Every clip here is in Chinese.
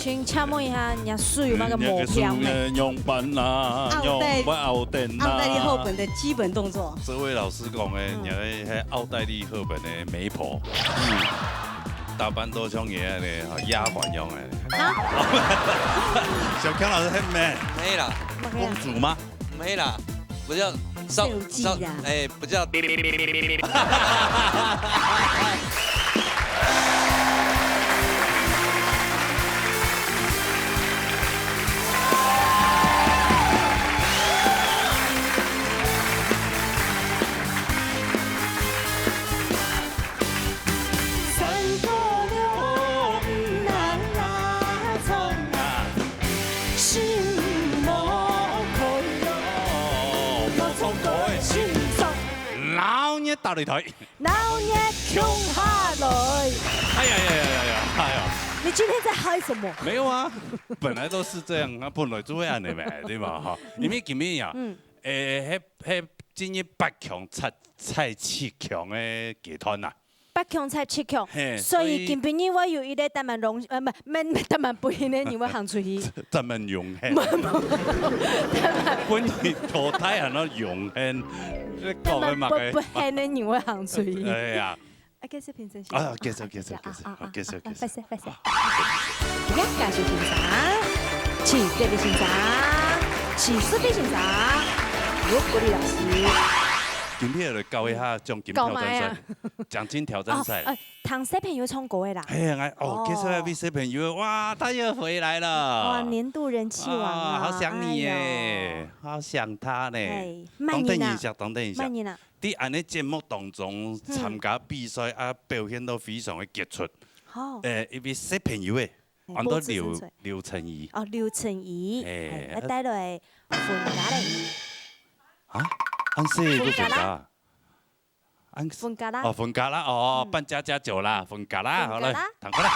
先请问一下，人家水有那个抹票没？用板啦，用板后电啦。奥黛丽赫本的基本动作。这位老师讲的，人家迄奥黛丽赫本的媒婆，大班都像爷咧，丫鬟用的。小康老师很 man， 没啦，公主吗？没啦，不叫不叫。大擂台，老爷穷下来。哎呀！你今天在嗨什么？没有啊，本来都是这样，本来就会安尼呗，对吧？哈，因为今日呀，今日八强蔡七强的集团呐。八强才七强，所以今晡日我有一个台湾荣，台湾杯呢，你会行出去。台湾荣幸。本日淘汰啊，那荣幸。台湾杯呢，你会行出去。哎呀。啊，繼續評審先。啊，繼續。快些。今日繼續欣賞，起歌的欣賞，起詩的欣賞，如果李老師。今天来教一下奖金挑战赛，奖金挑战赛。唐小朋友唱歌的啦。哎呀，接下来为小朋友，哇，他又回来了。哇，年度人气王啊！好想你耶，好想他呢。等一下。慢点啦。在安尼节目当中参加比赛啊，表现都非常的杰出。好。一位小朋友诶，按到劉成儀。哦，劉成儀。啊，帶來分家嘞。啊？安四個分家，分家啦，分家啦，扮家家酒啦，分家啦，好了，躺過來。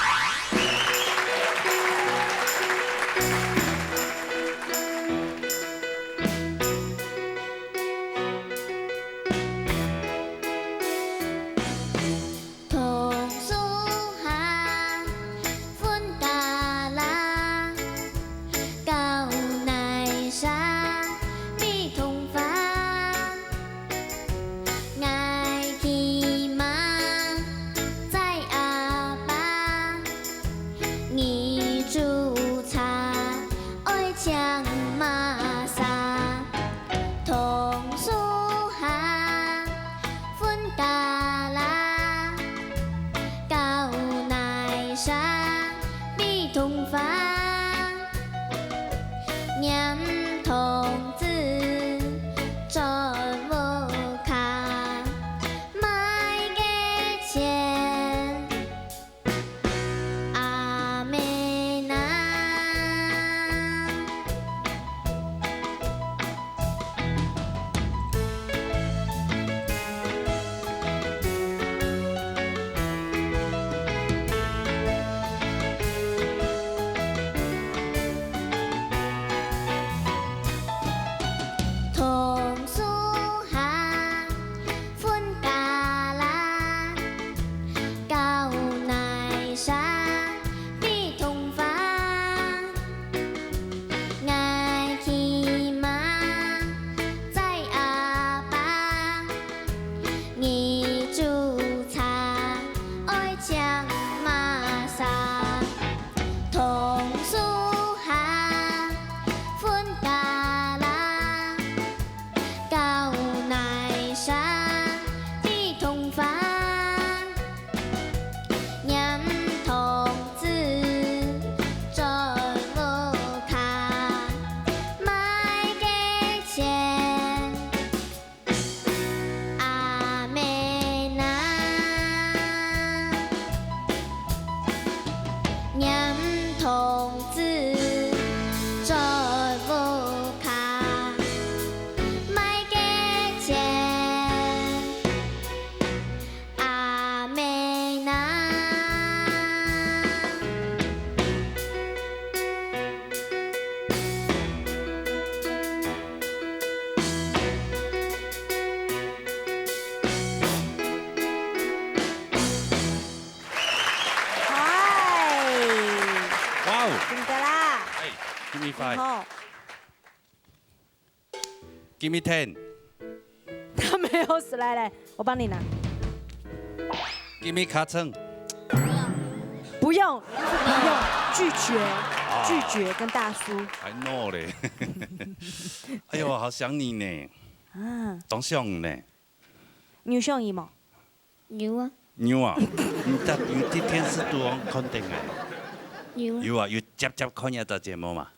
me 5，好， give me 10，他没有死来来，我帮你拿。 give me 卡称，不用，不用，拒绝，拒绝跟大叔。还 no 嘞。哎呦，好想你呢。啊，当想呢。牛上姨冇？有啊，牛啊，你啲電視都講肯定嘅。有啊，有啊，要接接看一集節目嘛。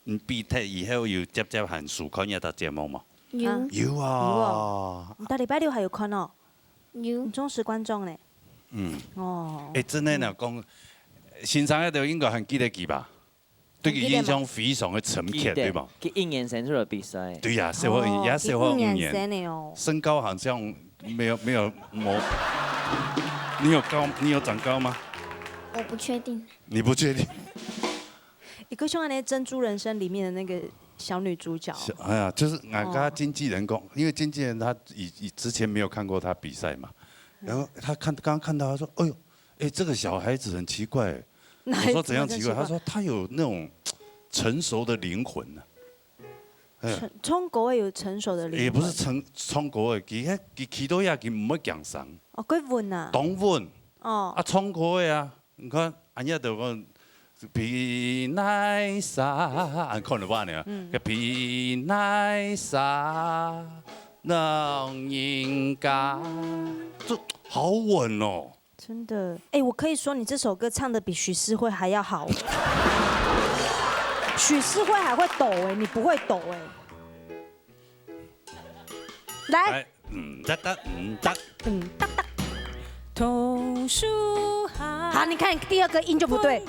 你畢業以後要接接函數看一集節目嘛。有有啊。你到禮拜六還有看哦，有你忠實觀眾咧。嗯。哦。誒，真係嗱講，先生一條應該還記得佢吧？對佢印象非常的深刻，對吧？佢1年前出了比賽。對呀，小學也小學5年年，生的哦。身高好像沒有。你有長高嗎？我不确定。你不確定？一個像那《珍珠人生》裡面的那個小女主角。哎呀，就是俺跟他經紀人講，因為經紀人他之前沒有看過他比賽嘛，然後他剛看到，他說：“哎呦，哎，這個小孩子很奇怪。”我說：“怎樣奇怪？”他說：“他有那種成熟的靈魂啊。”中國有成熟的靈魂。也不是中國嘅，佢都也佢唔乜強生。哦，佢穩啊。當穩。哦。啊，中國嘅啊，你看，人家就講皮奈莎，俺看得慣呢。個皮奈莎能應該，這好穩哦。真的，哎，我可以說你這首歌唱得比許世慧還要好。許世慧還會抖哎，你不會抖哎。來，桐樹下。好，你看第二個音就不對。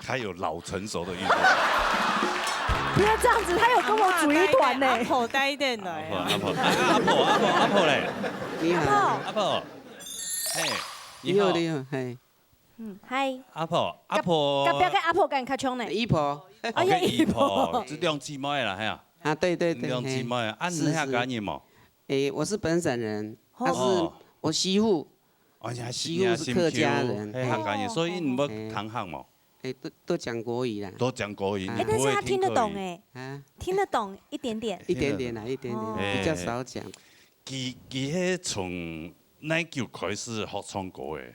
他有老成熟的韻味。不要這樣子，他有跟我組一團呢。阿婆帶一點來。阿婆嘞。你好，阿婆。嘿，你好，你好，嘿。嗨。阿婆。不要跟阿婆講較兇呢。姨婆。哎呀，姨婆，這兩姊妹啦，係啊。啊，對對對。兩姊妹，啊，你係干嘢冇？我是本省人，他是我媳婦。媳婦是客家人，係干嘢，所以你冇同行冇？都講國語啦。都講國語。但是他聽得懂哎。啊。聽得懂一點點。一點點啦，一點點，比較少講。佢係從哪就開始學唱歌嘅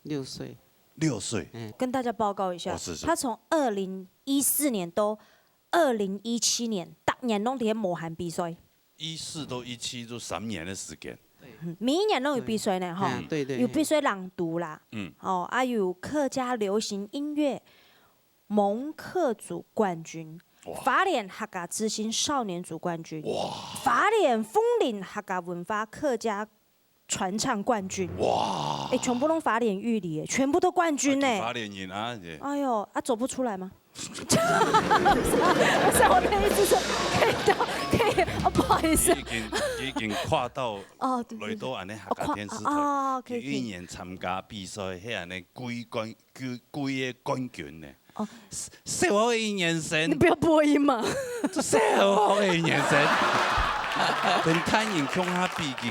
？6歲。6歲。跟大家報告一下，他從2014年到2017年，逐年攏喺武漢比賽。14到17都3年的時間。每一年都有比賽呢，哈。對對。有比賽朗讀啦。哦，啊有客家流行音樂蒙客組冠軍，花蓮客家之星少年組冠軍，花蓮楓林客家文化客家傳唱冠軍。哇！哎，全部都花蓮玉里，全部都冠軍呢。花蓮人啊！哎呦，啊走不出來嗎？不是我的意思是，可以，不好意思。已經跨到來到安尼客家電視台，佢一年參加比賽，係安尼幾個冠軍呢。哦，小學1年生。你不要播音嘛。小學1年生，跟他人強下比嘅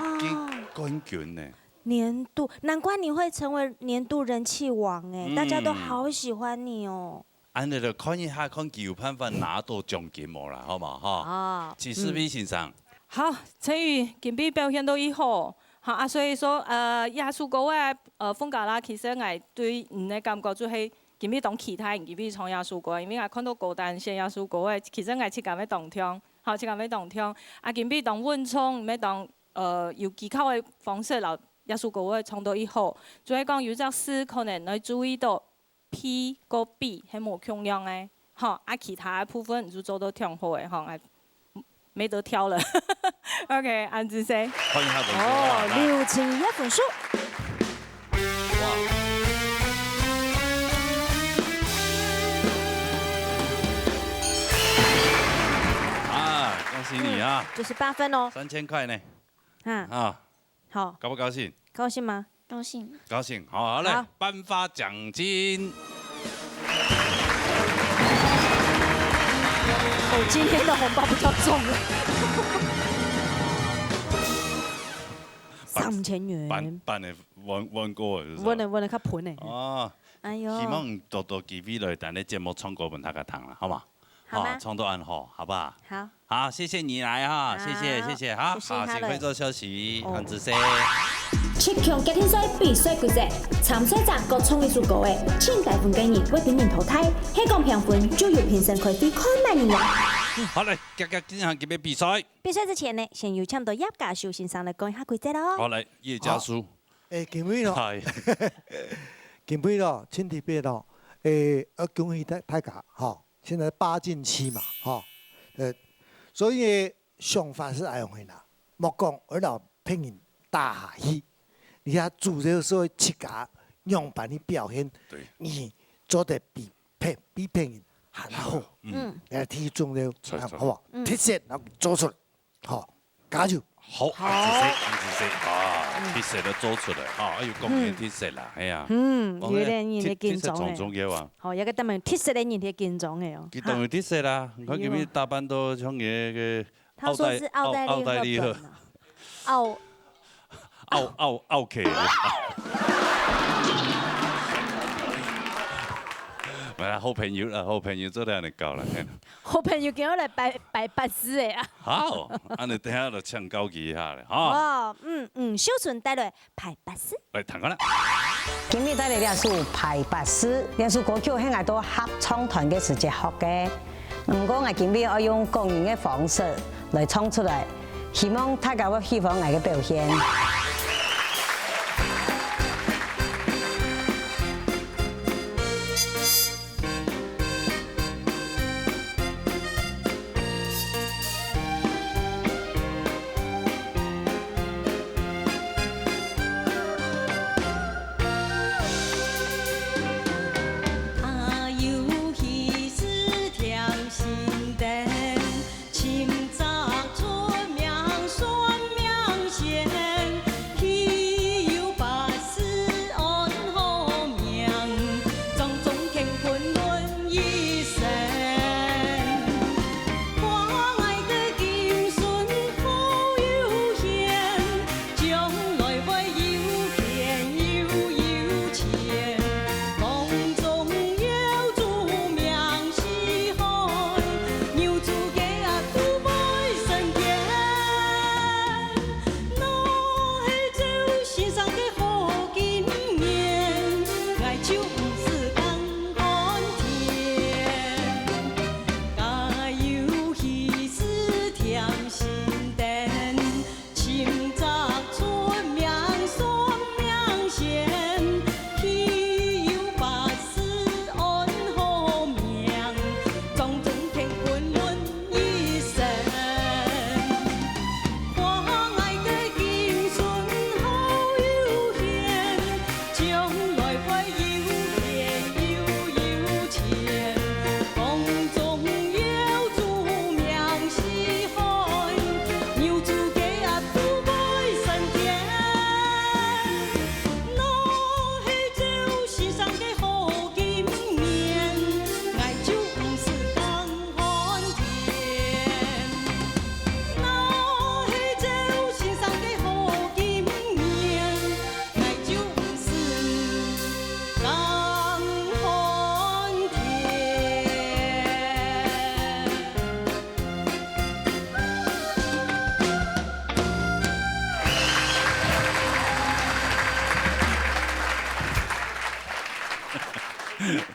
冠軍呢。年度，難怪你會成為年度人氣王哎，大家都好喜歡你哦。安尼就看一下，看佢有辦法拿到獎金冇啦，好嘛哈？許世偉先生。好，陳宇今日表現都以好，嚇啊，所以說耶穌歌嘅風格啦，其實我對唔嘅感覺就係今日當其他人今日唱耶穌歌，因為我看到高單寫耶穌歌嘅，其實我切咁樣當聽，好切咁樣當聽。啊，今日當穩唱，唔係當有技巧嘅方式，然後耶穌歌嘅唱到以好，就係講有隻詩可能你注意到。P 個 B 係冇強樣嘅，嚇啊其他部分就做到挺好嘅，嚇沒得挑了。OK， 安子生。看一下本書。哦，61本書。啊，恭喜你啊！98分哦。3000塊呢？啊。好。高不高興？高興嗎？高興，高興，好嘞，頒發獎金。我今天的紅包比較重了。3000元。办的玩过的。问的较喷的。哦。哎呦。希望多多机会来咱的节目唱歌问他个糖了，好吗？好吗？唱到安好，好不好？好。好，谢谢你来哈，谢谢，好，好，请会做休息，黄子生。七强决定赛比赛规则，参赛者各创意足够的，请大分建议为评审淘汰。下降评分就由评审开始看卖你呀。好嘞，进行今日比赛。比赛之前呢，先由请到叶家秀先生来讲一下规则咯。好来，叶家书。今日咯，今日咯，请特别咯，恭喜大家哈，现在8进7嘛，哈，所以想法是爱用的啦，莫讲而老骗人大下去，你看主流社会7家样板的表现，你做得比骗人还好，提重了，好不好？特色然后做出来，好，加油！好，黄子生啊，特色都做出来，啊，要贡献特色啦，哎呀，有点人哋建裝嘅，重要啊。好，有個特別特色嘅人哋建裝嘅哦。佢當然特色啦，我今日打扮到像嘅他說是奧黛麗赫本。奧K。唔係好朋友啦，好朋友做得人夠啦。好朋友叫我嚟拜拜師嘅啊。好，安尼等下就唱高級下咧，嚇。哦，小順帶來排八師。嚟彈講啦。今日帶嚟呢首排八師，呢首歌曲係我到合唱團嘅時節學嘅。唔過我今日我用個人嘅方式嚟唱出嚟，希望大家會喜歡我嘅表現。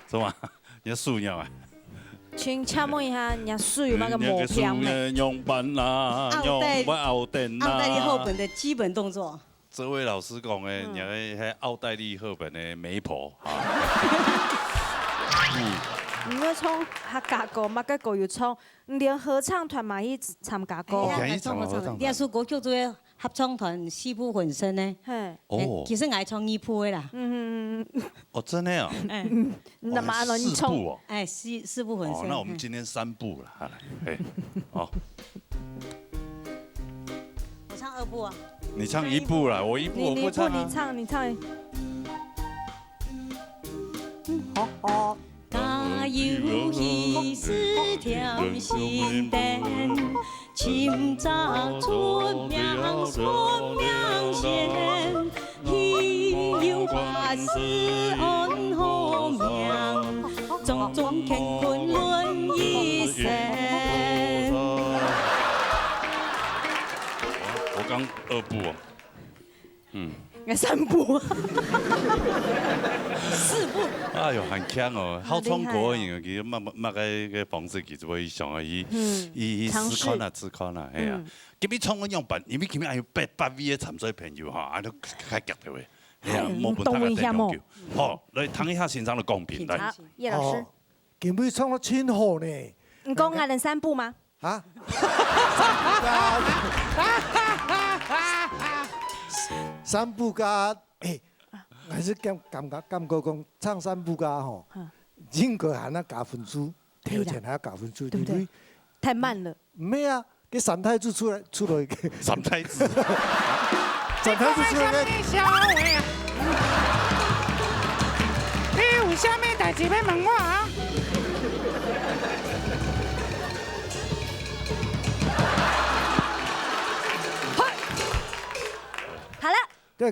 做嘛？你输nhau啊？請問一下，人家輸有那個模片沒？用板啦，用奧電啦。奧黛麗赫本的基本動作。這位老師講嘅，人係奧黛麗赫本的媒婆啊。唔要唱客家歌，乜嘅歌要唱，連合唱團嘛去參加歌。呢首歌叫做合唱團四部混聲呢。哦。其實我唱二部的啦。哦，真的啊。那麼按你唱。哎，四部混聲。哦，那我們今天3部了，好來，好。我唱2部啊。你唱1部啦，我1部我不唱啊。你唱。大有喜事添新燈，親心早出名出名前，喜有万事安好命，种种乾坤轮一生。我刚2步哦，应该3步，4步。哎呦，很强哦，好创国型，其实乜个方式其實會上啊，伊思考啦，係啊。今日創個樣辦，因為今日還有8位嘅參賽朋友嚇，啊都開腳嘅喂，係啊，冇本地嘅地方叫，好，來談一下現場嘅公平來。葉老師，今日創得真好呢。你講還能3步嗎？啊？3步加還是感覺講唱3步加吼，應該還要加分數，條件還要加分數，對不對？太慢了。沒啊，給三太子出來一個。三太子。三太子出來個。你有啥物代志要問我啊？好了。對，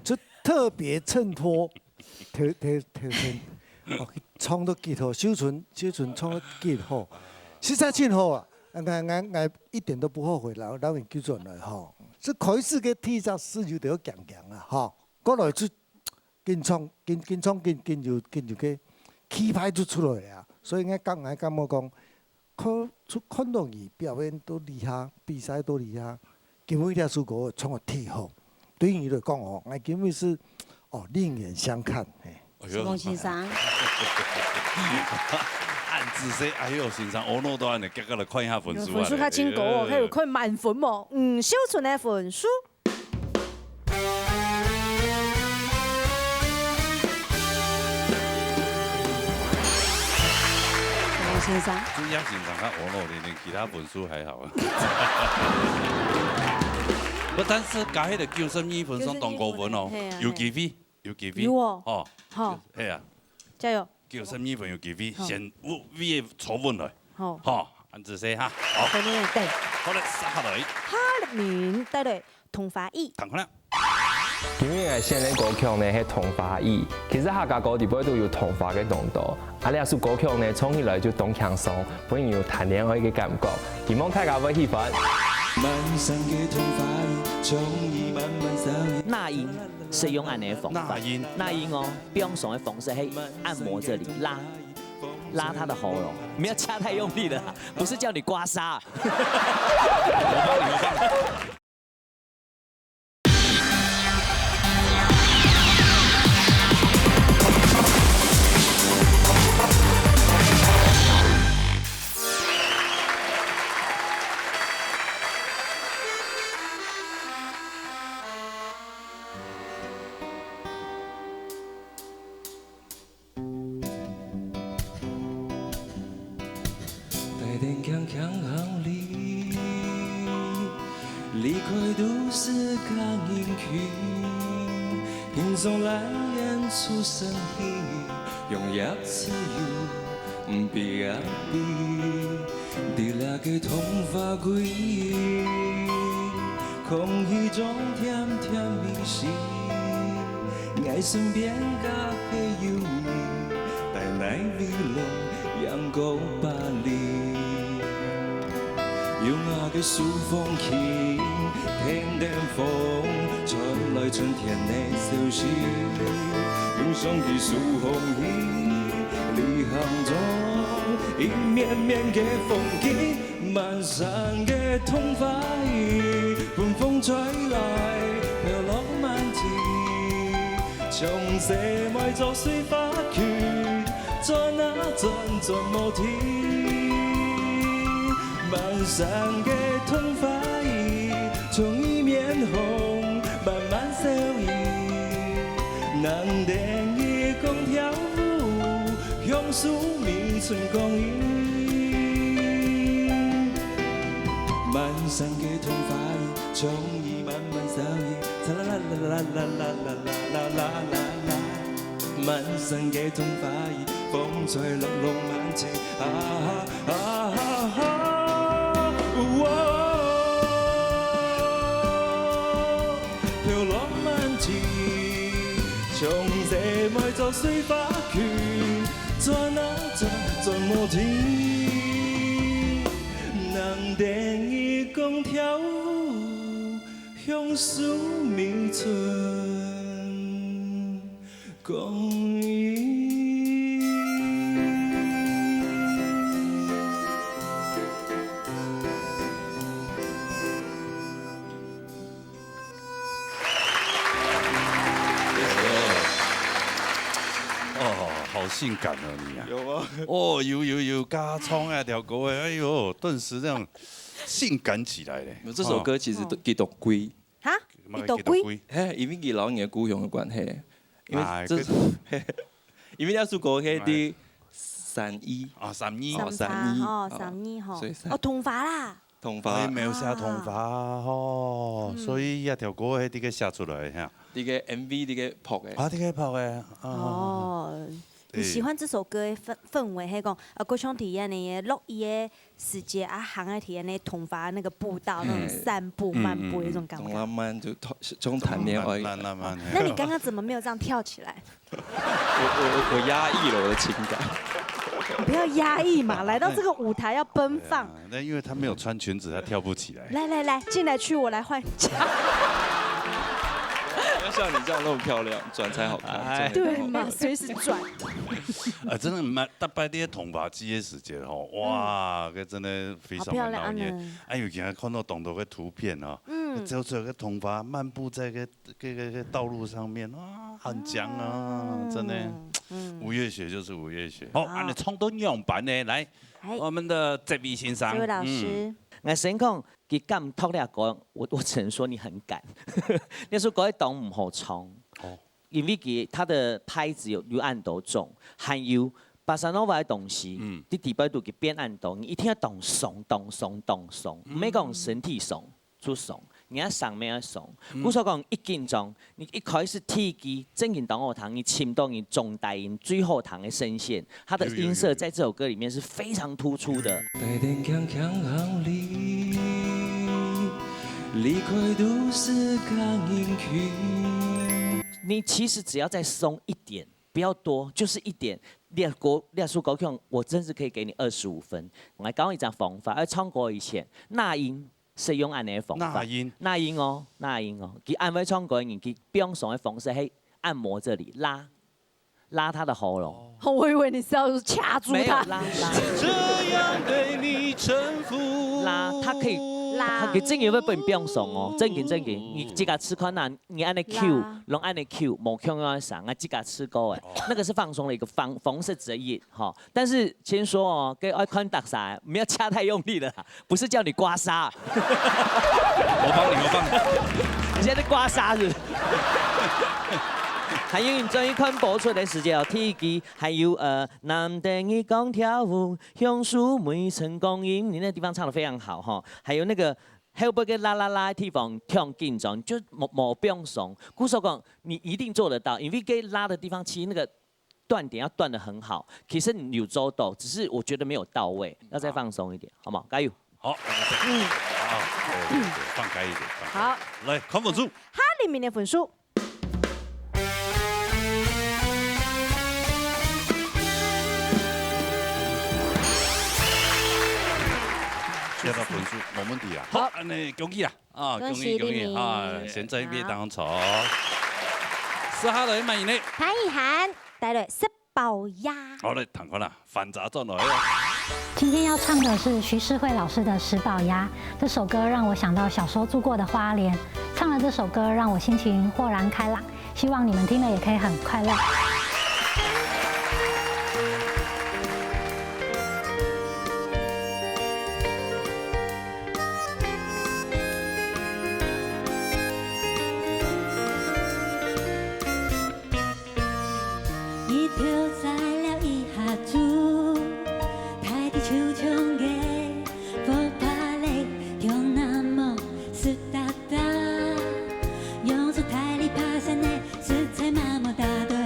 就特別襯托條件，唱得幾好，小純唱得幾好，實在真好啊！我一點都不後悔，老人叫做來吼，這開始嘅體質是有條強啊，吼，過來就緊唱就嘅氣派就出來啊，所以我感覺講，看到伊表演都厲害，比賽都厲害，今日條數歌唱得挺好。對於你來講哦，我今日是另眼相看，是孟先生。按字說，哎呦，先生，我攞到安尼，結果來看一下分數啊。分數較清高哦，佢有看滿分喎，小純嘅分數。孟先生。主要先生較我攞的，其他分數還好啊。不，但是加迄個92分算當高分哦，有幾分？有哦。哦，好，係啊，加油！92分有幾分？先5位初分來，好，好，按字寫哈，好，對，好嘞，下來，下面帶來同花藝，同可能。今日嘅先嘅歌曲呢係同花藝，其實客家歌裡邊都有同花嘅濃度，啊呢首歌曲呢唱起來就當輕鬆，本有談戀愛嘅感覺，希望大家會喜歡。那英是用按的方法，那英哦，比用手的方式係按摩這裡拉他的喉嚨，不要掐太用力了，不是叫你刮痧。離開都市看影區，輕鬆來演出生氣，用一次又唔必啊必，第二個頭髮貴，空氣中甜甜蜜蜜，愛身邊咖啡有你，帶來美濃陽光巴黎。用那個數風琴，聽聽風傳來春天的消息。用雙臂數紅衣，旅行中一面面的風景，漫山的童話意，春風吹來飄落滿地，從這邁走隨發去，轉啊轉無停。漫山的童話意，從一面紅慢慢消逸，能等夜空跳舞，用宿命春光陰。漫山的童話意，從一慢慢消逸，啦啦啦啦啦啦啦啦啦啦。漫山的童話意，風吹落浪漫情，啊啊啊啊！将这埋作水花去，转啊转，转无天。人等伊讲跳舞，向思眠春，讲伊。好性感哦你啊！有吗？哦，有加葱啊，条狗哎，哎呦，顿时这样性感起来嘞。这首歌其实叫做《龟》。哈？你读龟？嘿，因为佮老人的故乡的关系，因为这，因为要出国迄啲31啊，31哦，32吼，哦，头发啦。头发没有写头发哦，所以一条歌迄啲个写出来吓。啲个 MV 啲个拍的。啊，啲个拍的。哦。你喜欢这首歌的氛围，迄讲各种体验的录音的时间啊，行的体验的头发那个步道那种散步漫步那种感觉。慢慢就从谈恋爱。那你刚刚怎么没有这样跳起来？我压抑了我的情感。不要压抑嘛，来到这个舞台要奔放。那因为他没有穿裙子，他跳不起来。来，进来去，我来换家。要像你这样那么漂亮，转才好看。对嘛，随时转。真的蛮大摆啲头发机的时间哦，哇，个真的非常蛮老眼。哎，有今日看到动作的图片哦，走出个头发漫步在个道路上面，哇，很强啊，真的。吴月雪就是吴月雪。好，按你冲动样板呢，来，我们的这位先生。这位老师。我先讲，佢咁托你講，我只能說你很敢。你說嗰啲檔唔好衝，因為佢的拍子有按度重，還有巴薩諾瓦嘅東西，啲地板度佢變按度，你一定要動鬆，唔係講身體鬆就鬆，你要上面要鬆。我所講一緊張，你一開始提機正緊當我堂，你침到你中大音最後堂嘅聲線，它的音色在這首歌裡面是非常突出的。你其實只要再鬆一點，不要多，就是一點。列出高強，我真是可以給你25分。我講一張方法，要唱歌以前，那音是用按的方法。那音哦，佢按會唱歌，佢不用鬆的方式係按摩這裡拉他的喉嚨。我以為你是要掐住他。沒有拉。這樣對你臣服。拉，他可以。佢正經會不用鬆哦，正經，你自家吃寬難，你按的 Q， 攏按的 Q， 冇 Q 要上，啊自家吃高誒，那個是放鬆的一個方式之一哈。但是先說哦，給愛寬打啥，不要掐太用力了，不是叫你刮痧。我幫你，你現在刮痧是？還有你這一款播出的時間有提及，還有南丁一講跳舞，向樹每層光陰，你那地方唱得非常好哈。還有那個後邊個啦啦啦的地方跳緊張，就冇不用鬆。姑說講你一定做得到，因為給拉的地方其實那個斷點要斷得很好，其實你有做到，只是我覺得沒有到位，要再放鬆一點，好唔好？加油！好，放開一點。好，來看分數。哈里面的分數。接到分数冇問題啊！好，你恭喜啦！啊，恭喜啊！現在別當錯。4號來滿意你。潘以涵帶來吃飽呀。好嘞，彈看啦，反雜轉來。今天要唱的是徐世慧老師的《吃飽呀》。這首歌讓我想到小時候住過的花蓮，唱了這首歌讓我心情豁然開朗。希望你們聽了也可以很快樂。用出台里爬山的食材，麻木大堆。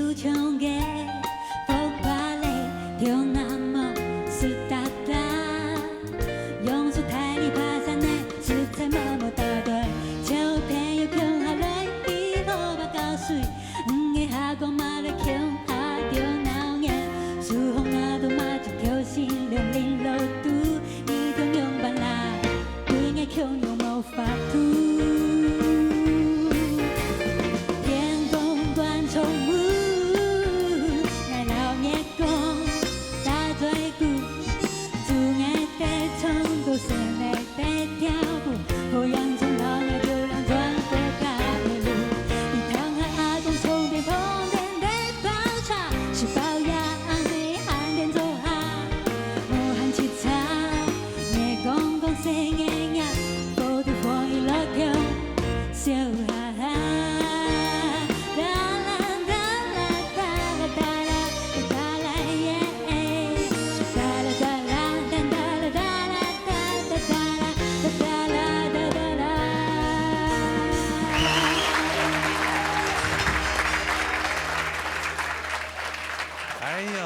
流暢嘅福巴雷，跳那麼斯達達，用出太力爬山的實在默默打對，小朋友強下來，以後把教水，嘅下個馬來強下掉鬧嘅，樹紅那度馬就跳線兩零路途，一條用板啦，對嘅強又冇法度。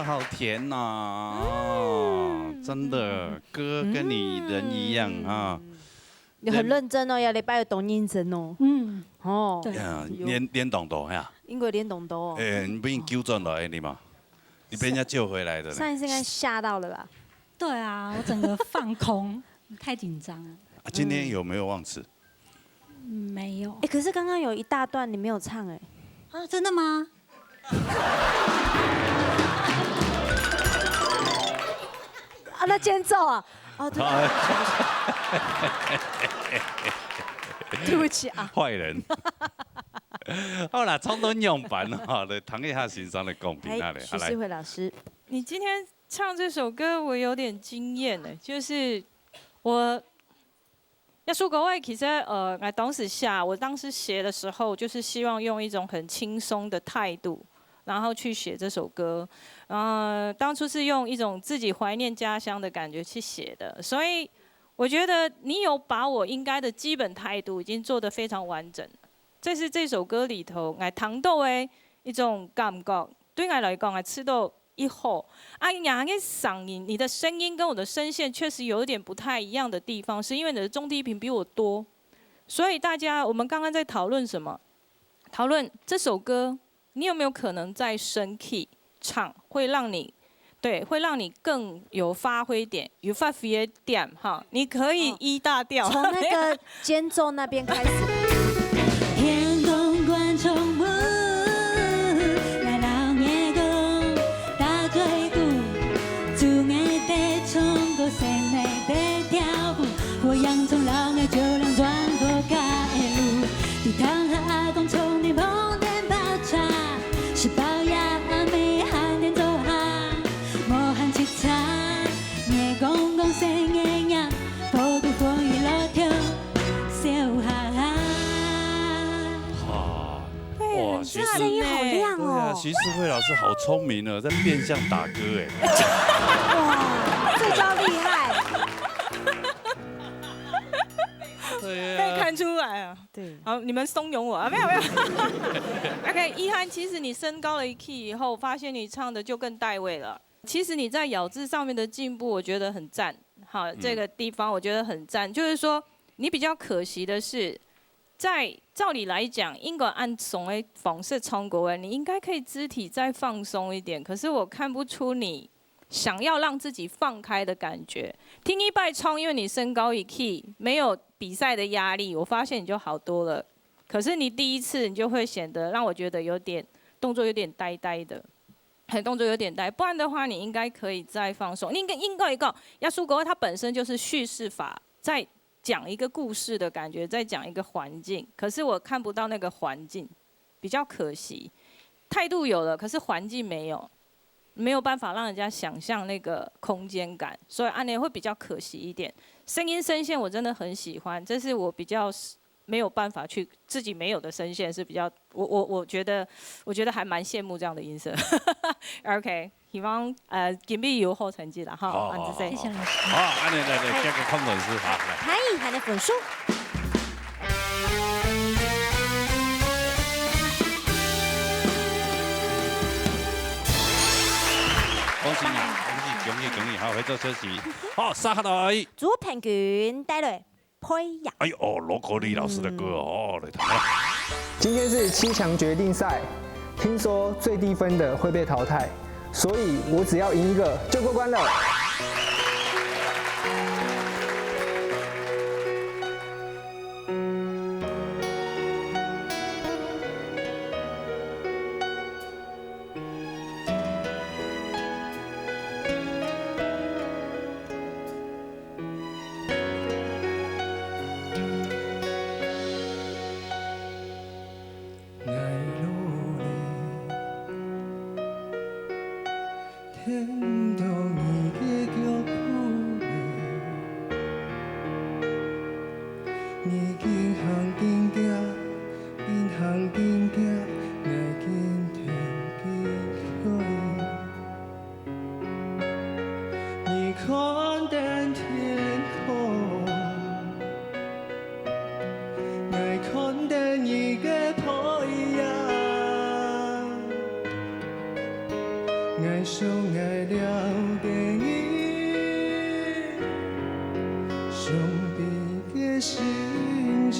好甜呐、哦！真的，歌跟你人一样啊。你很認真哦，有禮拜有懂認真哦。哦。對。練動到呀。英國練動到哦。你不用糾正來你嘛？你被人家救回來的。上一次應該嚇到了吧？對啊，我整個放空，太緊張了。今天有沒有忘詞？沒有。可是剛剛有一大段你沒有唱哎。啊，真的嗎？啊，那間奏啊！哦，對。對不起啊。壞人。好啦，充當樣板哈，來談一下欣賞的公平啊！徐世慧老師，你今天唱這首歌，我有點驚豔呢，就是我。要說國外，其實我當時寫的時候，就是希望用一種很輕鬆的態度，然後去寫這首歌。當初是用一種自己懷念家鄉的感覺去寫的，所以我覺得你有把我應該的基本態度已經做得非常完整。這是這首歌裡頭我聽到的一種感覺，對我來講我吃到一後，雅嘅嗓音，你的聲音跟我的聲線確實有一點不太一樣的地方，是因為你的中低頻比我多，所以大家我們剛剛在討論什麼？討論這首歌，你有沒有可能再升 key 唱，會讓你更有發揮點，有發揮點哈，你可以E大調，從那個間奏那邊開始。天空觀眾們。我洋蔥老愛就讓轉過開路，地湯和阿公從你碰點泡茶，是鮑呀美漢點做下，莫喊沏茶，夜公公聲音呀，波比風雨落跳，笑哈哈。哇，徐聲音好亮哦！對啊，徐世慧老師好聰明哦，在變相打歌哎。哇，這招厲害！被看出來啊！對，好，你們慫恿我啊！沒有。OK， 一涵，其實你升高了一 key 以後，發現你唱的就更帶味了。其實你在咬字上面的進步，我覺得很讚。好，這個地方我覺得很讚。就是說，你比較可惜的是，在照理來講，應該按鬆的方式唱國文，你應該可以肢體再放鬆一點。可是我看不出你想要讓自己放開的感覺。聽一拜唱，因為你升高一 key，沒有比賽的壓力，我發現你就好多了。可是你第一次，你就會顯得讓我覺得有點動作有點呆呆的，動作有點呆。不然的話，你應該可以再放鬆。你應該一個亞叔國，它本身就是敘事法，在講一個故事的感覺，在講一個環境。可是我看不到那個環境，比較可惜。態度有了，可是環境沒有。沒有辦法讓人家想象那個空間感，所以安妮會比較可惜一點。聲音聲線我真的很喜歡，這是我比較沒有辦法去自己沒有的聲線，是比較我覺得還蠻羨慕這樣的音色。OK， 希望今日有好成績啦，哈，安子謝謝老師。好，安妮來加個空粉絲，好來。嗨，還有粉書。喜啊！恭喜！好，回做休息。好，杀下来。主评卷带来培养。哎呦，罗国立老师的歌哦，来听。今天是7强决定赛，听说最低分的会被淘汰，所以我只要赢一个就过关了。天堂已经叫苦你经行经行，因行经行，爱经天经地。你看淡天空，爱看淡一个培养。爱上爱了的你，上帝的心情。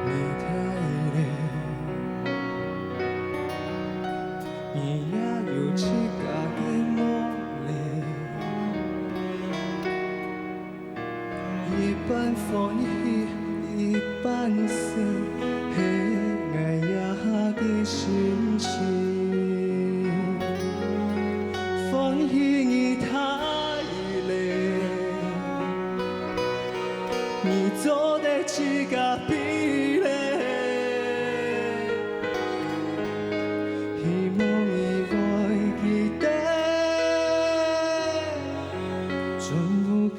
你太累，你也有自家的魔力，一半欢喜，一半酸。爱呀的心情，欢喜你太累，你做的自家比例，希望你会记得，全部的。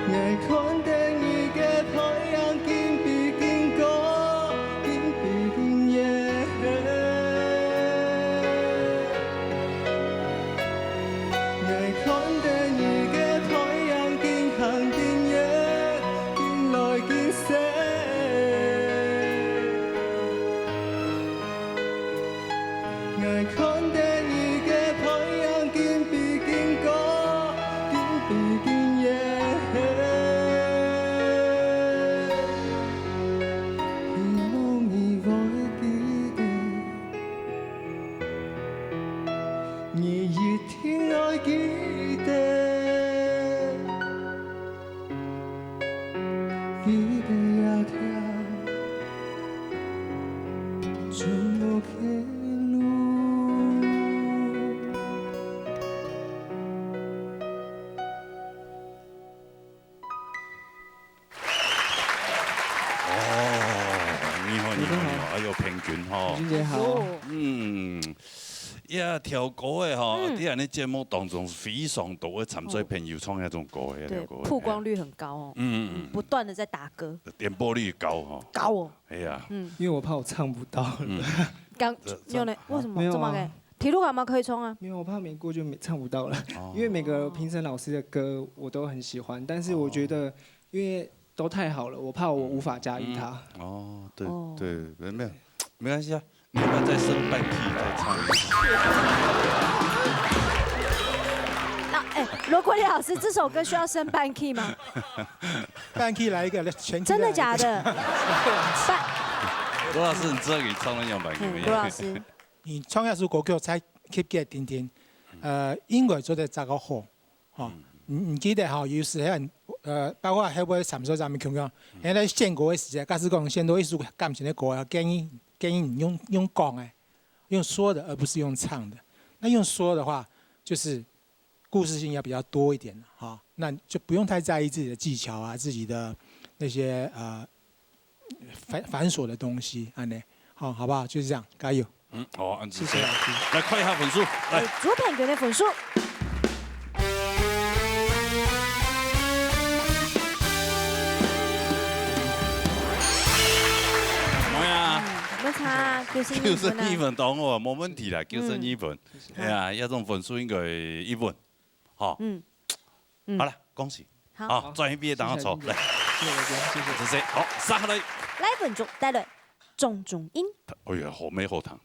爱看淡伊个培养，紧比紧过，紧比紧耶。爱看淡伊个培养，紧行紧耶，紧来紧舍。爱看淡伊个培养，紧比紧过，紧比紧耶。你一定要记得，记得呀跳，怎么开路？你好，哎呦，平均哈。君姐好。呀，跳歌的吼，伫安尼节目当中非常多的参赛朋友唱遐种歌的，对，曝光率很高哦。不断的在打歌，点播率高哈。高哦。哎呀，因为我怕我唱不到了。刚有呢？为什么这么给？体育感吗？可以冲啊。没有，我怕没过就唱不到了。因为每个评审老师的歌我都很喜欢，但是我觉得因为都太好了，我怕我无法驾驭它。哦，对对，没关系啊。你要不要再升半 key 再唱一次？那罗国立老师，这首歌需要升半 key 吗？半 key 来一个全 key。真的假的？罗老师，你知道你唱那样半 key 没有？罗老师，你唱一首歌曲才 keep 嘅點點，音樂做得真個好，哦，唔記得吼，有時喺包括喺我參賽上面強講，喺咧獻歌嘅時候，假使講獻到一首感情的歌啊，建議你用講的，用說的，而不是用唱的。那用說的話，就是故事性要比較多一點哈，那就不用太在意自己的技巧啊，自己的那些繁瑣的東西，安尼，好不好？就是這樣，加油。好，安子謝，來看一下分數，來。主評卷的分數。哈，9胜9胜1 1分当我没问题啦，9胜1分。哎呀，那种分数应该1分，好。好了，恭喜。好，专业毕业当抽来。谢谢谢谢。这些好，下来。来分组带来钟中英。哎呀，好美好糖。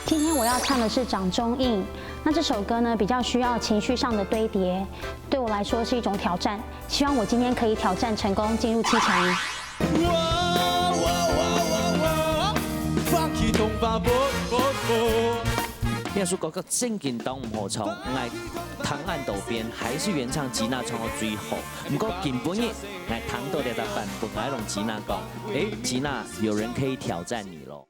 今天我要唱的是《掌中印》，那这首歌呢比较需要情绪上的堆叠，对我来说是一种挑战。希望我今天可以挑战成功，进入7强。那首歌曲正经当唔好唱，爱唐岸渡边还是原唱吉娜唱到最好。不过根本日爱唐到的版本，爱用吉娜讲，吉娜有人可以挑战你咯。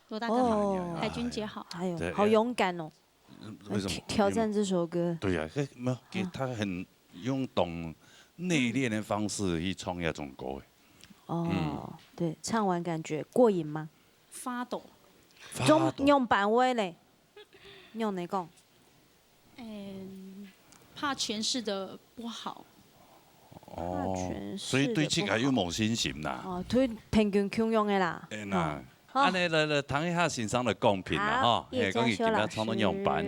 罗大哥，海军姐好，哎呦，好勇敢哦！为什么挑战这首歌？对呀，没有，他很用懂内敛的方式去创那种歌。哦，对，唱完感觉过瘾吗？发抖。用版位嘞？用哪讲？怕诠释的不好。哦，所以对这个有冇信心啦？哦，对平均kyung用的啦。那。安尼来谈一下欣赏的公平啦，哈，讲伊今日创作样板。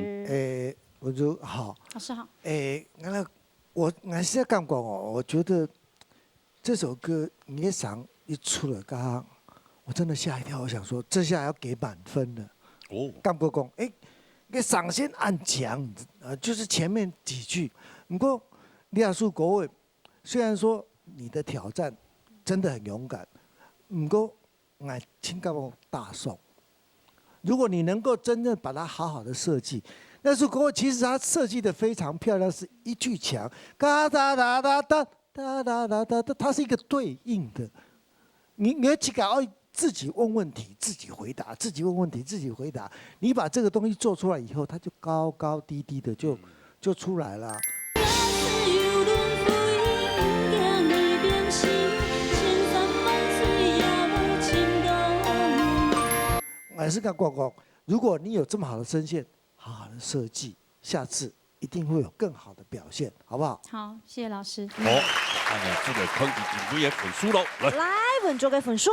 我就好。老师好。我是要感觉哦，我觉得这首歌你一嗓一出了，刚刚我真的吓一跳，我想说这下要给满分了。哦。感觉讲，你嗓先按强，就是前面几句。不过李亚树国伟，虽然说你的挑战真的很勇敢，不过。我请教我大宋，如果你能够真正把它好好的设计，那首歌其实它设计的非常漂亮，是一句强，嘎哒哒哒哒哒哒哒哒哒哒，它是一个对应的。你要去搞自己问问题，自己回答，自己问问题，自己回答。你把这个东西做出来以后，它就高高低低的就出来了。我还是跟广广，如果你有这么好的声线，好好的设计，下次一定会有更好的表现，好不好？好，谢谢老师。好，那这个看几位的分数喽，来，文卓嘅分数。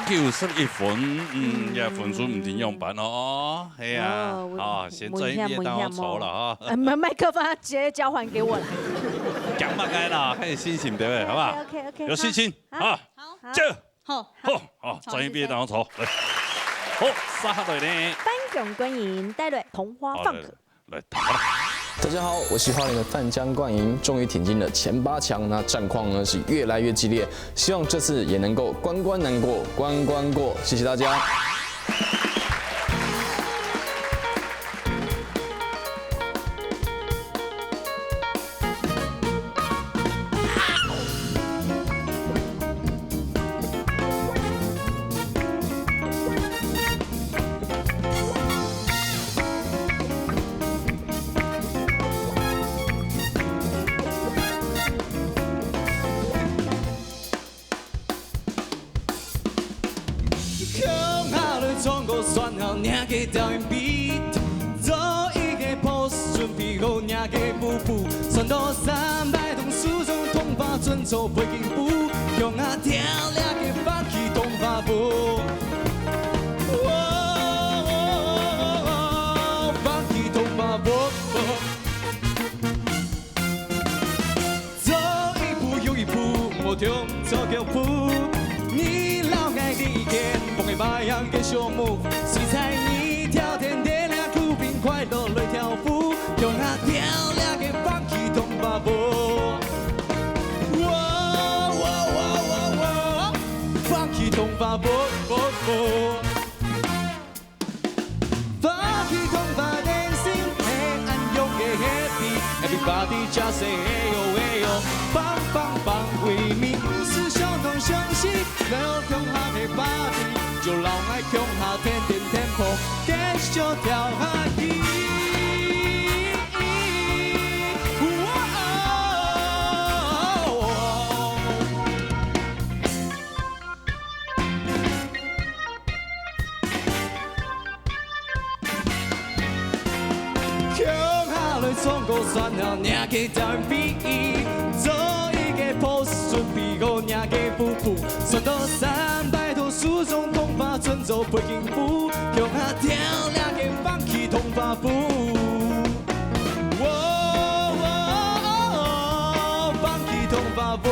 91分，也分数唔點樣辦哦？係啊，啊，現在也當我錯了啊。麥克風直接交還給我啦。講乜嘅啦？很有信心對不對？好不好 ？OK， 有信心啊！這好，再一遍當我錯。好，沙隊呢？頒獎觀影帶來同花放歌。來，好啦。大家好，我是花蓮的范江冠瑩，終於挺進了前8強，那戰況呢是越來越激烈，希望這次也能夠關關難過關關過，謝謝大家。两个导演 beat， 做一个 pose， 准备好两个步步，算到300同数种同法准做背景舞，用啊跳两个放弃同法步，放弃同法步，走一步又一步，莫停走脚步，你老爱理解，梦的白羊给项目。谁猜你跳天地亮酷并快乐来跳舞，用那漂亮的放弃同发步，放弃同发步，放弃同发 dancing， 黑暗用的 happy，everybody just say hey yo hey yo， 棒棒棒，为民是相同相惜，要共下的 party。就老爱向下天天 tempo， 继续跳下去。向下来总共算了两个单比，做一个 pose， 准备好两个步步，算到300头数种同法准做背景舞，向下跳两个放弃同法步，放弃同法步，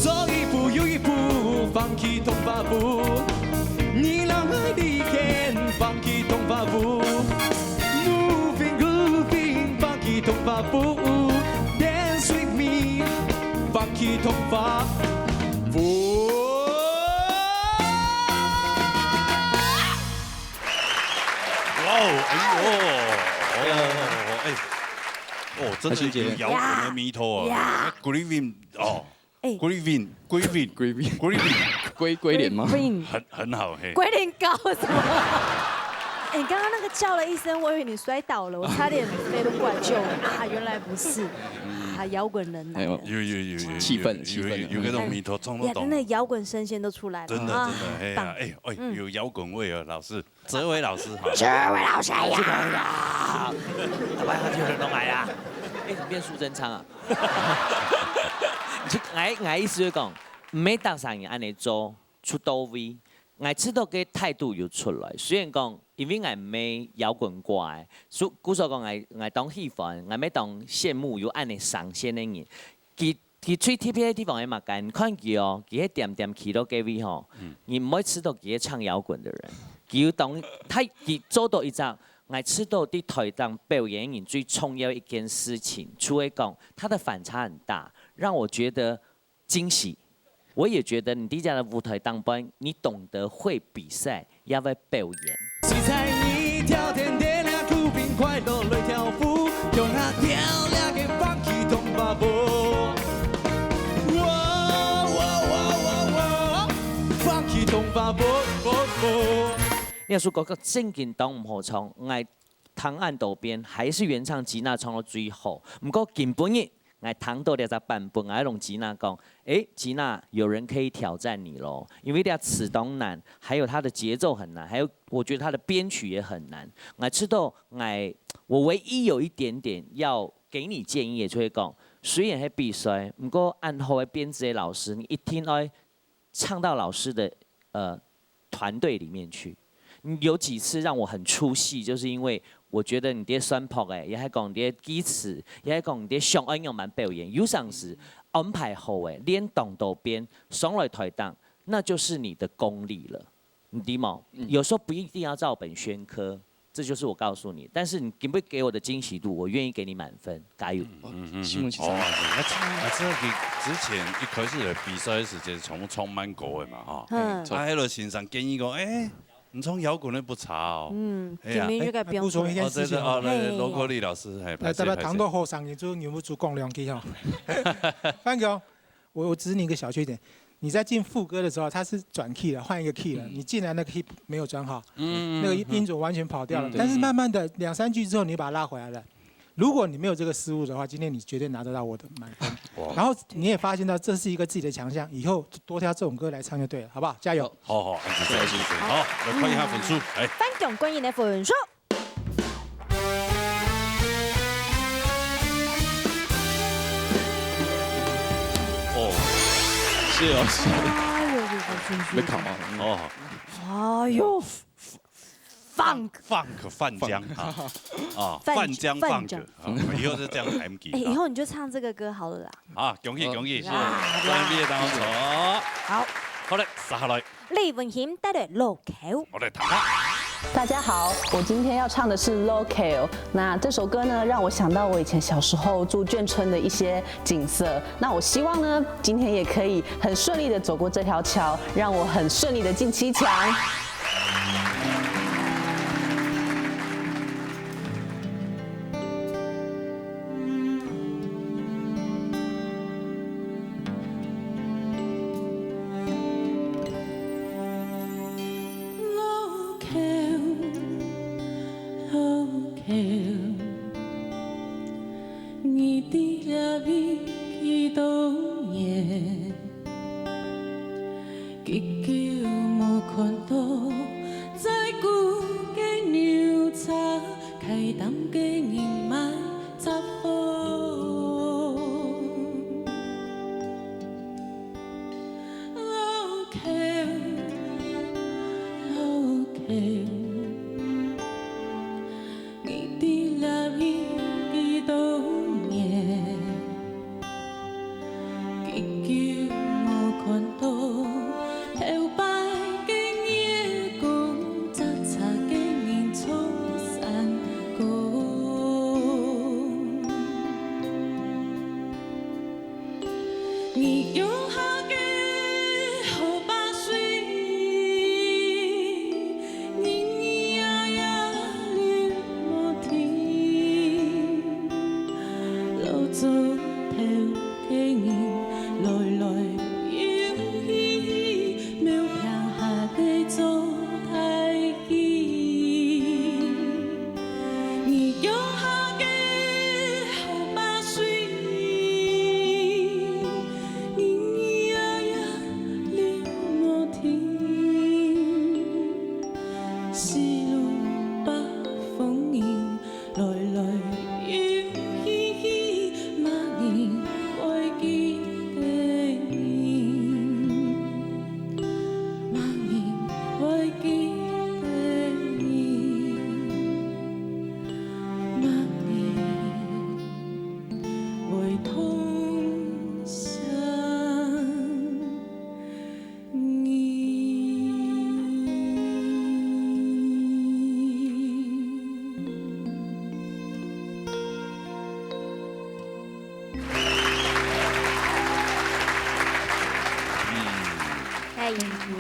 走一步又一步，放弃同法步。你让爱离开，放弃同法步 ，Moving grooving， 放弃同法步 ，Dance with me， 放弃同法步。真的有摇滚的迷头啊 ，Grooving 哦。龟脸吗？很好嘿。龟脸高什么？哎，你刚刚那个叫了一声，我以为你摔倒了，我差点飞奔过来救你啊！原来不是，啊，摇滚人来了。有气氛，有那种迷头冲得动。真的摇滚声线都出来了。真的，哎，有摇滚味啊，老师，哲伟老师好。哲伟老师呀，台湾很多人都来啊。哎，怎么变苏贞昌啊？我意思就講，唔係當上人安尼做出到位，我知道嘅態度要出來。雖然講，因為我唔係搖滾歌嘅，古所講我當戲粉，我咪當羨慕有安尼上線嘅人。佢最特別嘅地方係乜嘅？看佢哦，佢喺點點去到嘅位吼，你唔可以知道佢係唱搖滾嘅人。佢當佢做到一隻。我知道啲台上表演人最重要一件事情，除了講，他的反差很大，讓我覺得驚喜。我也觉得你第一家的舞台当班，你懂得会比赛，也会表演。水彩你跳天地亮，酷冰快乐来跳舞，用那漂亮的放弃同发步。放弃同发步。你说嗰個正經當唔好唱，我唐案道邊還是原唱吉娜唱到最好。不過根本日我唐到呢隻版本，我同吉娜講，吉娜有人可以挑戰你咯，因為呢詞當難，還有它的節奏很難，還有我覺得它的編曲也很難。我知道我唯一有一點點要給你建議，就會講，雖然係比賽，不過按後嘅編制嘅老師，你一定要唱到老師的團隊裡面去。有幾次讓我很出戲，就是因為我覺得你啲宣佈也係講啲基詞，也係講啲上岸用蠻表演，有陣時安排好連動到邊上來台檔，那就是你的功力了，你知嗎？有時候不一定要照本宣科，這就是我告訴你。但是你給不給我的驚喜度，我願意給你滿分，加油！希望我知道佢之前一開始嚟比賽嘅時間，全部唱慢歌嘅嘛，嚇，喺度線上建議講，你唱搖滾的不差哦。今年就該不用說。補充一件事情哦，羅國立老師，代表糖豆後上，你就有沒有足夠量氣哈？范哥，我指你一個小缺點，你在進副歌的時候，它是轉 key 了，換一個 key 了，你進來那個 key 沒有轉好，那個音準完全跑掉了。但是慢慢的2-3句之後，你把它拉回來了。如果你沒有這個失誤的話，今天你絕對拿得到我的滿分。然後你也發現到這是一個自己的強項，以後多挑這種歌來唱就對了，好不好？加油！好，好，謝謝。好，來看一下分數。頒獎觀影的分數。是哦，是。哎呦，沒考啊？哦。哎呦。放江啊，范江放歌，以後就這樣喊記。以後你就唱這個歌好了啦。啊，恭喜恭喜！謝謝，專業當中。好，好嘞，下來。李文謙帶來 Local。我來彈下。大家好，我今天要唱的是 Local。那這首歌呢，讓我想到我以前小時候住眷村的一些景色。那我希望呢，今天也可以很順利的走過這條橋，讓我很順利的進7強。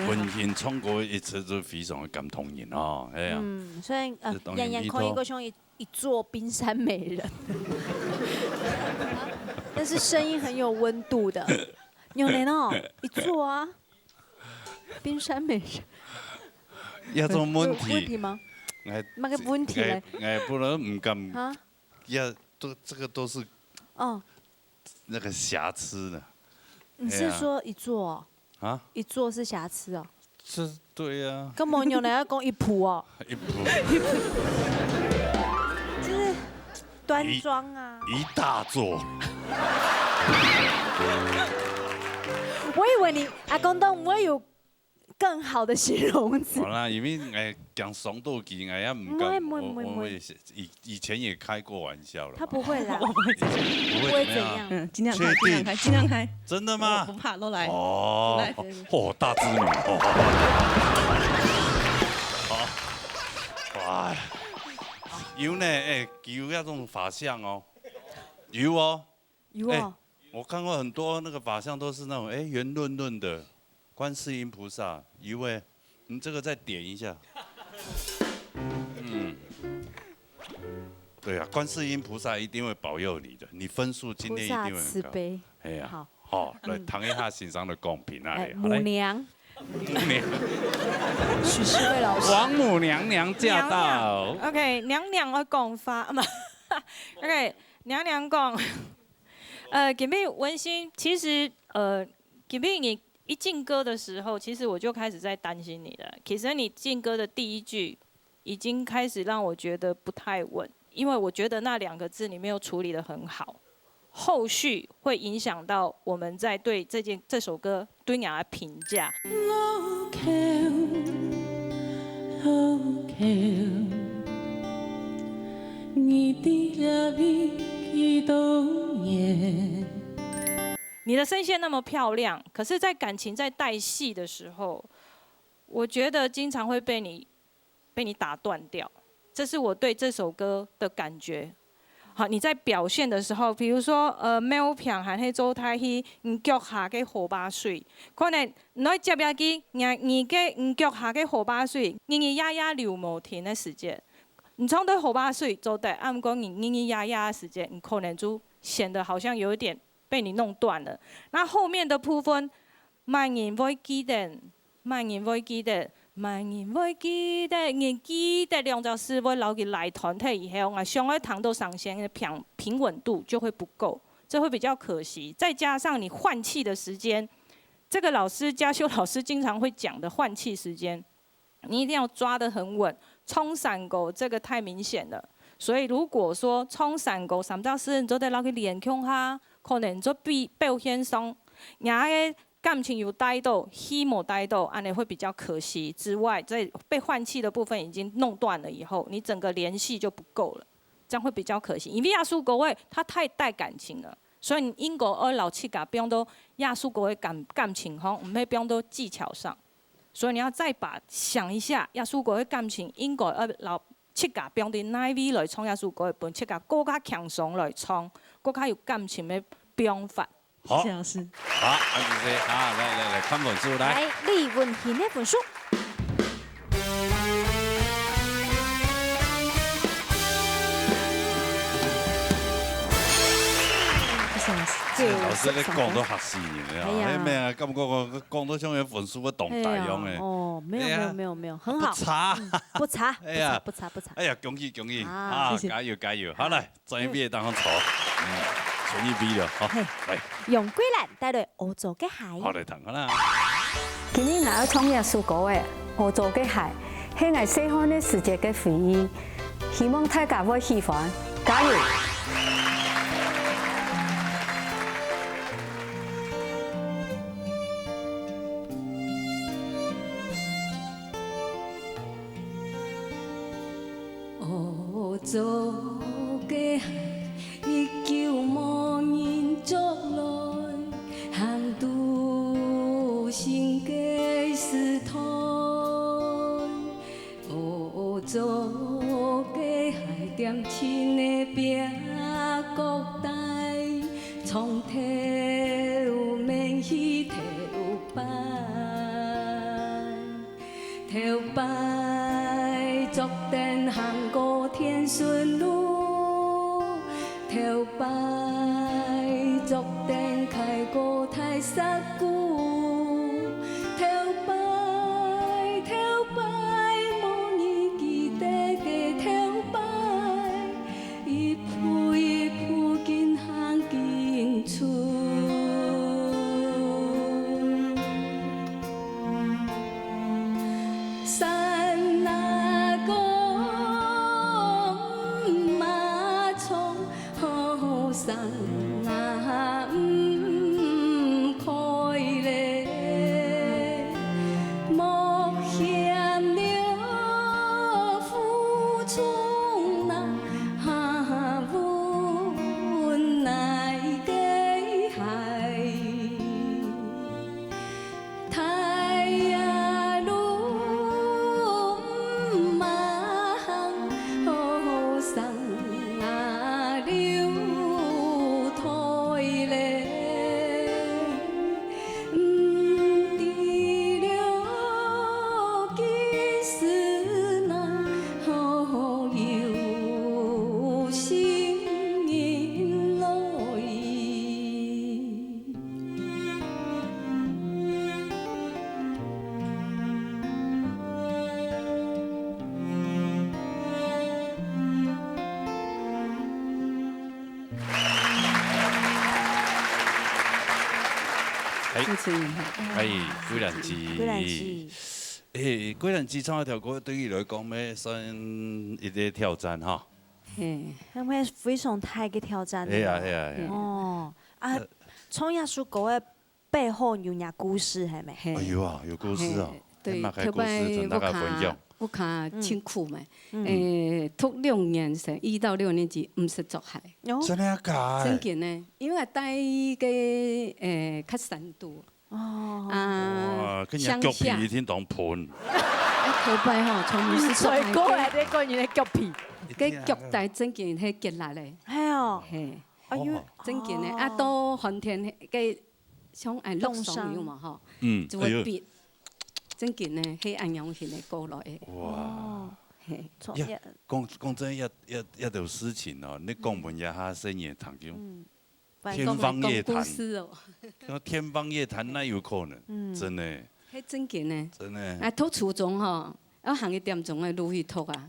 温馨创过一次就非常的感动人哦，哎呀。所以人人可以过像一座冰山美人，但是声音很有温度的。有人哦，一座啊，冰山美人。有种问题？问题吗？那个问题嘞？不能唔敢啊，这个都是那个瑕疵的。你是说一座？啊？一座是瑕疵哦？是，对呀。根本有人要讲一仆哦。一仆。就是端庄啊。一大座。我以为你阿公都不会有更好的形容词。好啦，因为讲怂斗机，也唔敢。我以前也开过玩笑了。他不会啦，我不会怎样，不会怎样，尽量开，尽量开，尽量开。真的吗？不怕，都来。哦，大织女，哇，有呢，有那种法相哦，有哦，有哦。我看过很多那个法相都是那种圆润润的，观世音菩萨，有哎，你这个再点一下，对啊，观世音菩萨一定会保佑你的，你分数今天一定会很高。慈悲。哎呀，好，来谈一下欣赏的公平啊，母娘。母娘。许世慧老师。王母娘娘驾到。OK， 娘娘的讲法嘛。OK， 娘娘讲。今天文心，其实今天你一进歌的时候，其实我就开始在担心你了。其实你进歌的第一句，已经开始让我觉得不太稳，因为我觉得那2个字你没有处理得很好，后续会影响到我们在对这首歌对你的评价。你的声线那么漂亮，可是，在感情在带戏的时候，我觉得经常会被你打断掉。这是我对这首歌的感觉。好，你在表现的时候，比如说喵片和迄做台戏，脚下嘅河巴水，可能你接下去，你脚下嘅河巴水，呀呀流无停的时间。你从对河巴水做的，按讲你呀呀的时间，你可能就显得好像有一点被你弄断了。那后面的部分，万人会记得，万人会记得，万人会记得，你记得两条丝会留给来团体以后，我上一堂都上线的平稳度就会不够，这会比较可惜。再加上你换气的时间，这个嘉修老师经常会讲的换气时间，你一定要抓得很稳。冲散狗这个太明显了，所以如果说冲散狗3到4人做在那个练腔下，可能就表现上，人的感情有带到，戏没带到，安尼会比较可惜。之外，在被换气的部分已经弄断了以后，你整个联系就不够了，这样会比较可惜。因为亚叔各位他太带感情了，所以你应该要老七个变到亚叔各位感情吼，唔要变到技巧上。所以你要再想一下，耶稣国的感情应该要留七格标的哪位来创耶稣国的本七格更加强壮来创，更加有感情的标法。好，谢老师。好，来，看本书来。来，李文婷的本书。老师，你讲到吓死人了，哎咩啊？感觉我讲到像个粉丝要动大样的。哦，没有，很好。不差，不差，哎呀，不差。哎呀，恭喜啊！加油！好来，专业毕业当中坐，全一比了，好，来。用桂兰带来欧洲嘅海。好来谈啦。今日哪要创业苏国嘅欧洲嘅海，係我細漢嘅世界嘅回憶，希望大家會喜歡，加油！欧洲嘅海，依舊無人捉來，行渡新嘅時代。歐洲嘅海，點親嘅邊國大，從頭面去頭擺。头摆昨天行过天顺路，头摆昨天开过太沙谷，头摆无年记得的头摆，一步一步紧行紧出。贵人志。贵人志。贵人志唱一条歌，对于你来讲，咩算一个挑战哈？嘿，因为非常大嘅挑战。系啊系啊系啊。哦，唱一首歌嘅背后有啥故事系咪？哎呦啊，有故事啊！对，头摆我卡辛苦嘛，读2年生，1到6年级唔识作鞋。真的假？真嘅呢，因为带嘅较深度。哦。哇，跟人腳皮天當盤。頭擺吼，從唔是最高係啲個人嘅腳皮。嘅腳帶真件係結落嚟。係哦。係。哎呦，真件呢，啊到寒天嘅像係落霜了嘛吼，就會變。真件呢，係按樣型嚟過來嘅。哇！講真一條事情哦，你講本一下聲音堂叫。天方夜譚，天方夜譚那有可能，真的。迄真嘅呢？真的。啊，讀初中吼，要行1點鐘嘅路去讀啊，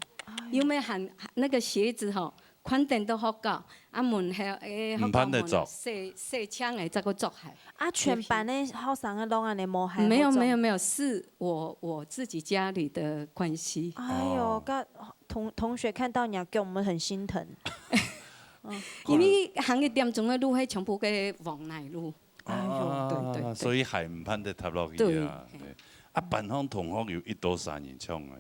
因為行那個鞋子吼，寬點都好高，啊門係唔攀得走。細槍嘅，再個作鞋。啊，全班的學生嘅攏安尼摸鞋。沒有，是我自己家裡的關係。哎呦，同學看到你給我們很心疼。因為行1點鐘嘅路係全部嘅往內路，哎呦，對，所以係唔攀得踏落去啊。啊，班上同學有1到3人唱嘅，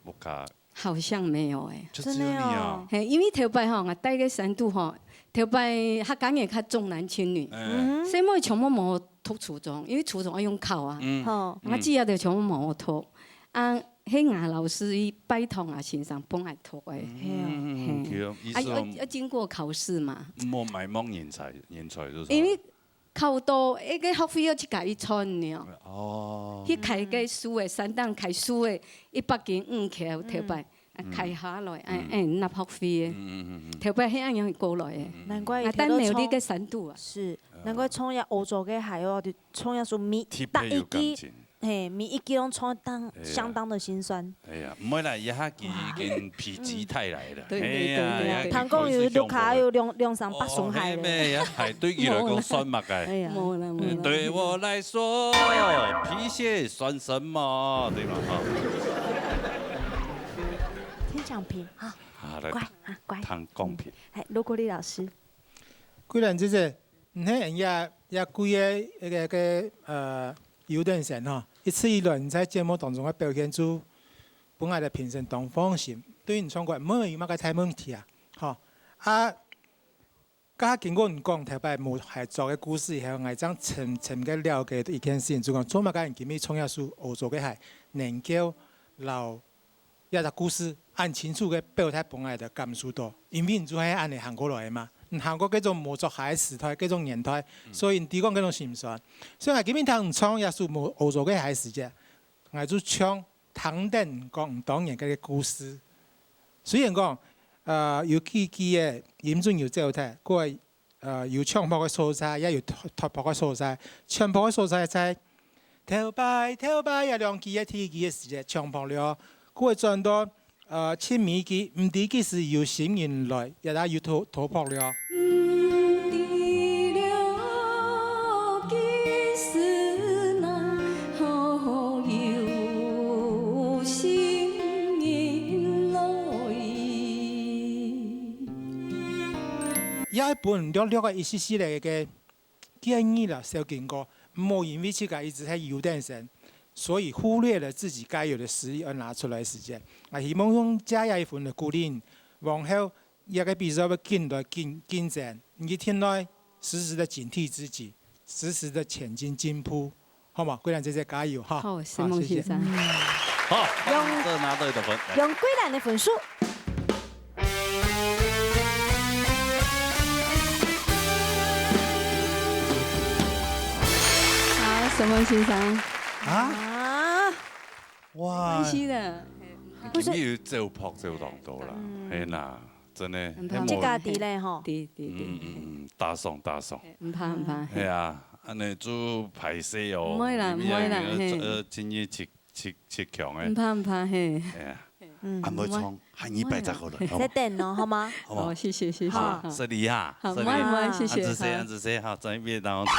冇卡。好像沒有誒，真的哦。係因為頭擺吼，我帶嘅深度吼，頭擺客家嘅較重男輕女，所以我全部冇讀初中，因為初中我用考啊，我之後就全部冇讀。啊，迄顏老師伊拜託啊先生幫我讀嘅，要經過考試嘛。冇埋幫人才都。因為考到一個學費要去解穿了。哦。去開個書嘅3檔開書嘅100斤5條頭擺，開下來納學費嘅，頭擺係咁樣過來嘅。難怪但沒有呢個深度啊。是，難怪創業歐洲嘅係哦，創業數米大一支。嘿，每一個攏創當相當的辛酸。哎呀，唔會啦，一下已經否極泰來了。對。唐公有都卡有兩三百損害了。咩呀？係對佢來講算乜嘅？冇啦。對我來說，皮鞋算什麼？對嘛？聽獎品啊，乖。談公平。係盧國立老師。貴人姐姐，你睇人家貴嘅個有段時間吼，一次一輪在節目當中嘅表現出本來嘅評審當放心，對你唱歌冇有乜個大問題啊，吼家經過你講頭擺冇係做嘅故事，係我將深嘅了解一件事情，就講做乜嘅人見面創業書學做嘅係能夠留一個故事，按清楚嘅表達本來嘅感受到，因為你做係按嚟行過來嘛。韓國嗰種冇作鞋時代，嗰種年代，所以你講嗰種算唔算？所以我今日聽唔唱也是冇學做嘅鞋時啫，我就唱唐邓讲当然嘅故事，虽然讲有幾嘅嚴峻有走態，個有唱破嘅所在，也有突破嘅所在。唱破嘅所在在頭擺有兩支嘅天機嘅時節唱破了，個轉到千米機，唔知幾時有新人來，也有突破了。有一本略嘅意思是嚟嘅建議啦，小經過，唔好因為自己一直喺有點神，所以忽略了自己該有的實力而拿出來時間。我希望用這一份嘅鼓勵，往後一個比賽要進展，你天內時時的警惕自己，時時的前進進步，好嘛？桂蘭姐姐加油哈！好，沈夢先生。好，這拿到一個分。用桂蘭的分數。沈夢先生啊！哇！關係的，不是要走撲走當到啦，係嗱，真係。這家啲咧嗬，大爽，唔怕。係啊，安尼做排泄哦，唔會啦，今日七強誒。唔怕嘿。係啊，唔好衝，係200好了。再等咯，好嗎？好，謝謝。好，這裡哈，好，唔謝謝。安子 C， 好，這邊當走。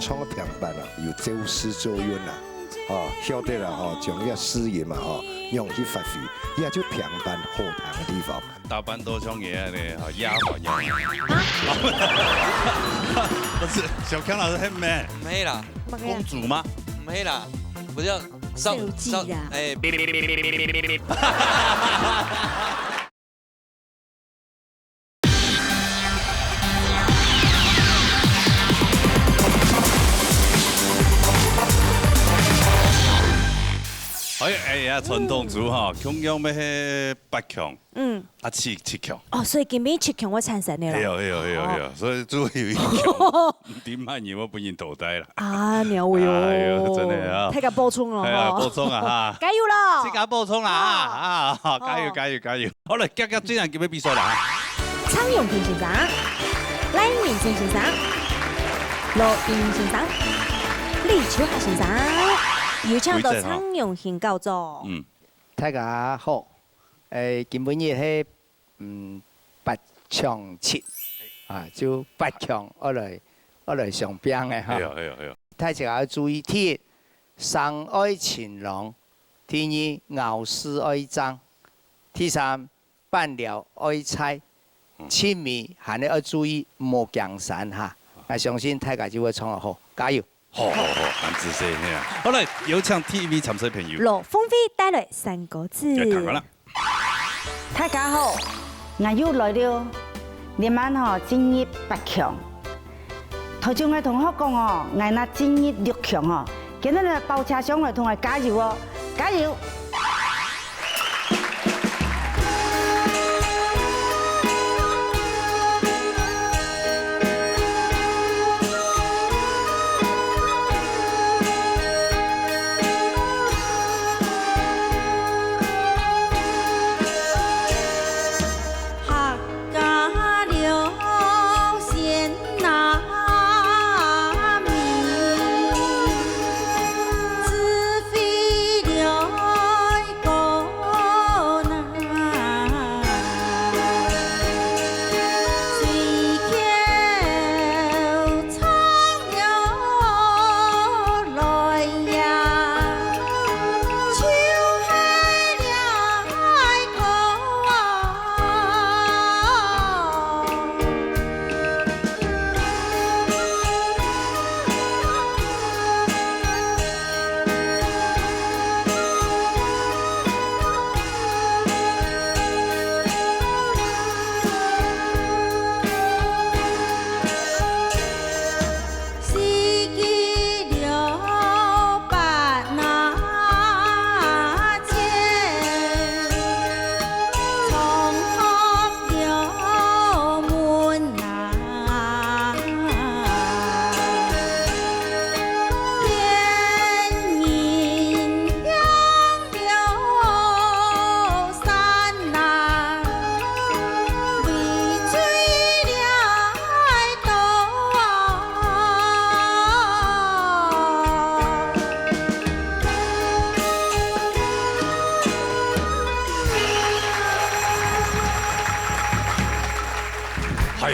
唱個平板啊，有走詩作韻啊，曉得啦，將呢個詩言嘛，用去發揮，也就平板後堂嘅地方。大班都唱嘢咧，壓環音。不是，小強老師係咩？唔係啦。公主嗎？唔係啦，不叫上哎。哎呀，傳統組哈，強要咩8強，7強。哦，所以今年7強我產生嘅啦。係啊，所以最後1強，點慢而我本人淘汰啦。啊，鳥喎！哎呀，真係啊！睇下補充咯。係啊，補充啊嚇！加油啦！即刻補充啦嚇！加油！好啦，今日轉人叫咩比賽啦嚇？蒼永平先生、賴明生先生、羅英先生、李秋霞先生。要唱到蒼永慶教座。大家好，今本日係8強7，就8強我來上邊嘅哈。係。大家要注意，第一，生愛情郎；第二，熬絲愛爭；第三，拌料愛菜。切米還要注意莫降山哈。我相信大家就會唱得好，加油！好，安子 C 啊！好啦，有請 TV 參賽朋友羅風飛帶來3個字。大家好，我又來了，你們進入8強。頭先我同學講我那進入6強哦，今日嚟包車上來同我加油哦，加油！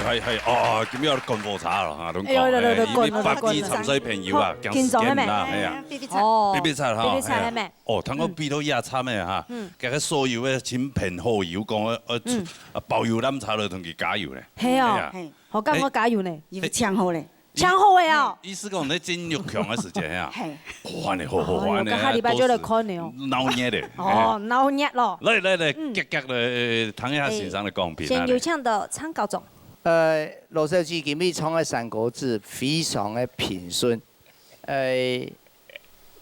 係，哦，咁樣乾火茶咯嚇，咁哎呦講，誒，百二沉水平遙啊，見咗係咪？係啊，哦比比菜嚇，比比菜係咪？哦，睇我比到廿餐咩嚇？其實所有嘅錢平好油講，爆油飲茶嚟同佢加油咧。係啊，我今我加油呢，要搶好咧。搶好嘅啊！意思講你真肉強嘅時間啊，玩嚟好好哦，玩個下禮拜就嚟看你哦。鬧熱咧。哦，鬧熱咯。嚟，夾嚟睇一下先生嘅講片。先有請到參教總。羅秀珠今日創嘅《三國志》非常嘅平順，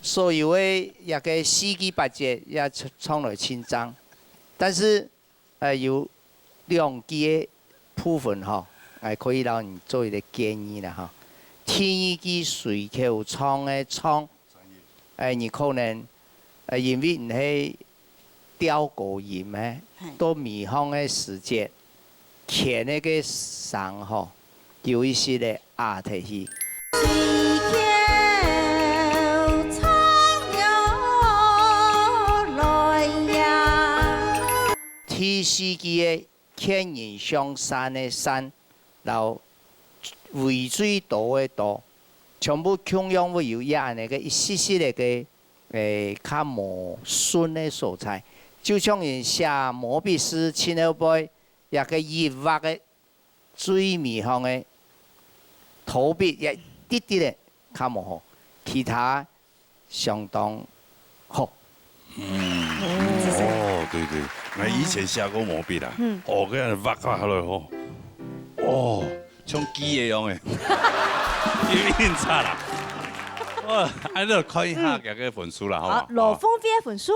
所有嘅一個四季八節也創來清章，但是有兩句嘅部分吼，可以讓你做一個建議啦吼。第一句隨口唱嘅唱，你可能因為唔係調過音咧，到迷航嘅時節，填那個聲吼，有一些嘅壓體去。第四句嘅天人上山嘅山，然後為最多嘅多，全部共用會有那個一絲絲嘅較無順嘅素材，就像人寫毛筆詩前後背一個筆畫嘅最微向嘅土筆一啲啲嘅較無好，其他相當好。哦，對對，我以前寫過毛筆啊，哦，嗰人畫下來吼，哦，像機一樣嘅，印刷啦，哦，喺度看一下嘅嗰本書啦，好嘛？羅峰飛一本書。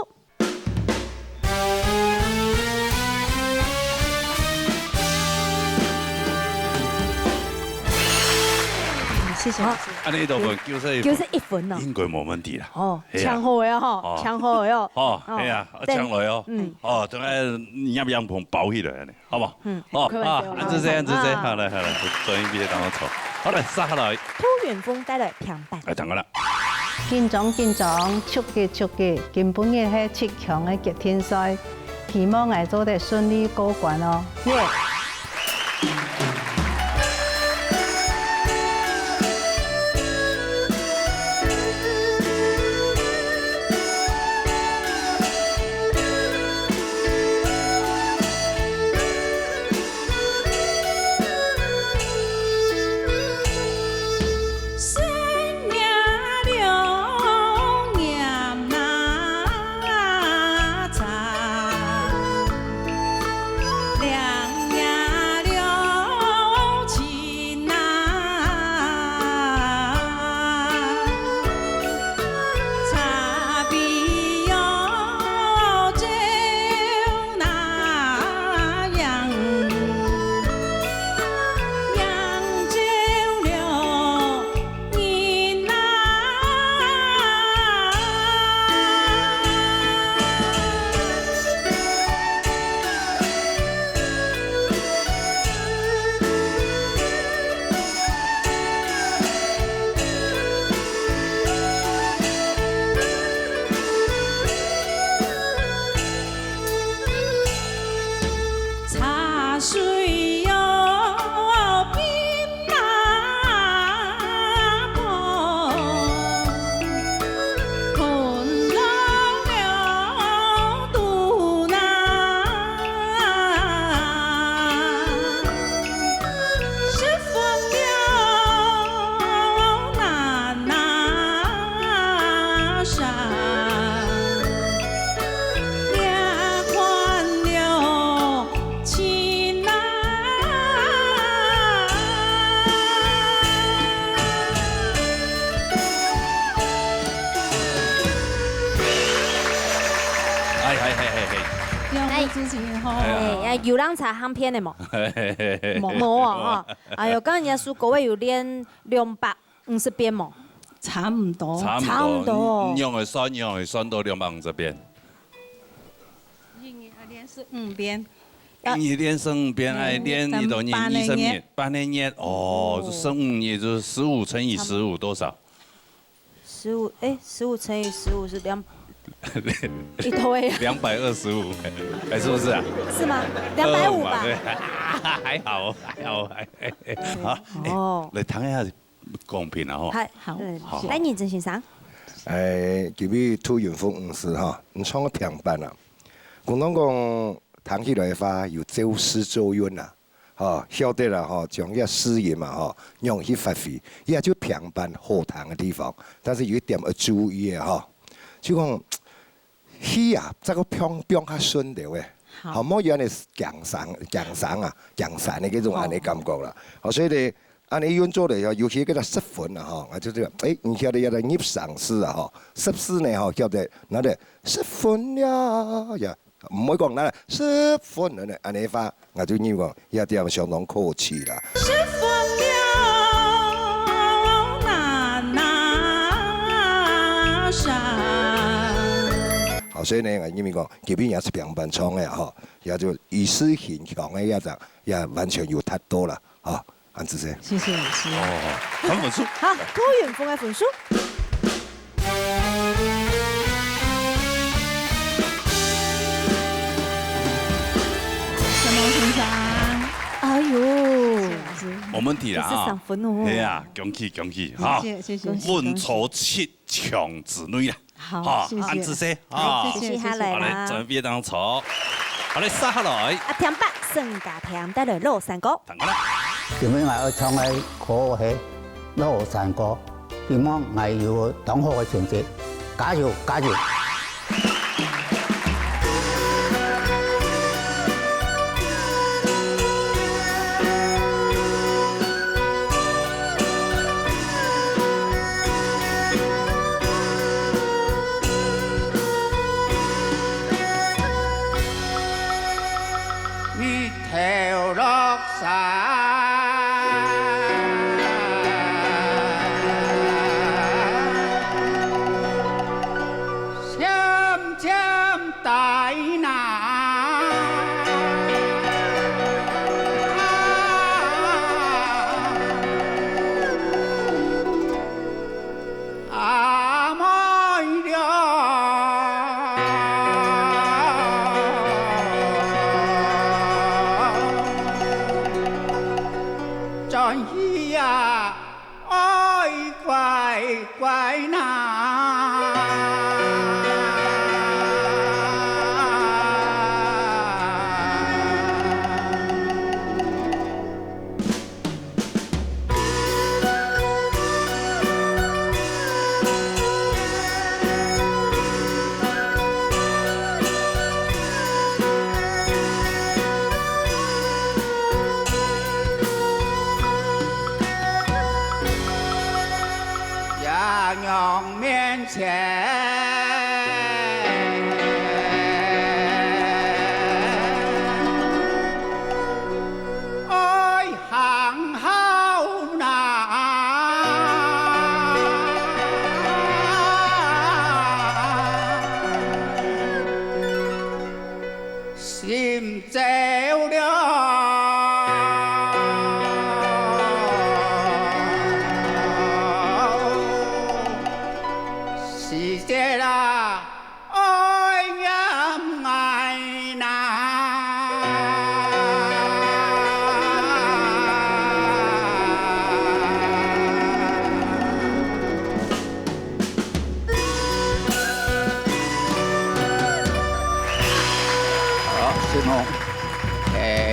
謝謝。啊，呢度份叫一份啊，應該冇問題啦。哦，搶好嘅嗬，搶好嘅哦。哦，係啊，搶來哦。哦，仲係入陽棚包起來呢，好唔好？哦，啊，安住先，好啦，做一邊當我坐。好啦，殺下來。突遠峰帶來平板。係等我啦。緊張，出擊，根本嘅係七強嘅決天賽，希望我做得順利過關哦。有人查行片的冇？冇啊！哎呦，跟人家說各位有練250遍冇？差唔多。差唔多。用嚟算到250遍。練是5遍。你練是5遍，練你都練20年，8年哦，就剩5年就是15乘以15多少？ 15乘以15是一推225，哎，是不是啊？是吗？250吧。对，还好，好。哦，来谈一下公平啊吼。好，来认真欣赏。今日突然风唔是哈，你创个平板啊。广东讲谈起来话有周诗周韵啦，吼，晓得啦吼，将一诗言嘛吼，用去发挥，也就平板好谈嘅地方，但是有一点要注意嘅吼，就讲戏啊，这个表较顺调嘅，好冇有安尼强散啊，强散嘅嗰種安尼感覺啦，所以咧。按你用做嚟吼，尤其嗰個濕粉啊吼，我就是你曉得有個葉上詩啊吼，濕詩呢吼，曉得那啲濕粉呀呀，唔會講那濕粉呢，安尼話我就認為有啲相當客氣啦。濕粉了那山。好，所以呢，我認為講，這邊也是平板廠嘅吼，也就意識形象嘅一種，也完全有太多啦，啊。安子生，謝謝老師。哦，看分數。好，突然風嘅分數。什麼先生？哎呦，冇問題啦啊！是3分哦。係啊，恭喜哈！謝謝。問錯7強子女啦。好，謝謝。安子生啊，謝謝下來啦。好嘞，準備當坐。好嘞，殺下來。甜白勝家甜帶來老山歌。等我啦。今日我唱嘅歌係老山歌，希望我有當好嘅成績，加油加油！你跳落山。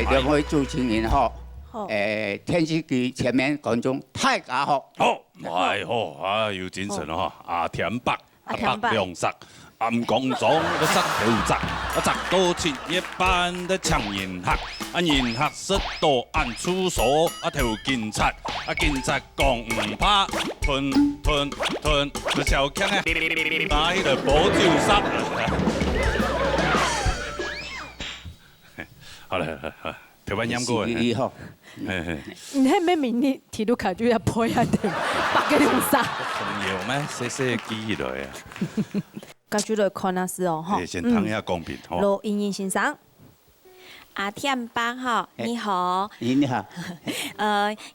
兩位主持人好，電視機前面觀眾大家好。好，係好啊，有精神啊！阿田伯，阿伯亮sắc，暗光中個色條澤，澤到前一班的搶人客，人客識到按出所，條警察，警察講唔怕，吞，個小強啊，拿起個保鏢衫。好了，台灣音歌嘅。好。你係咩明年提到卡就要播一點百個兩殺。朋友咩？寫記落啊。卡就來看下是哦，哈。先談一下公平。羅英英先生。阿天班哈，你好。你好。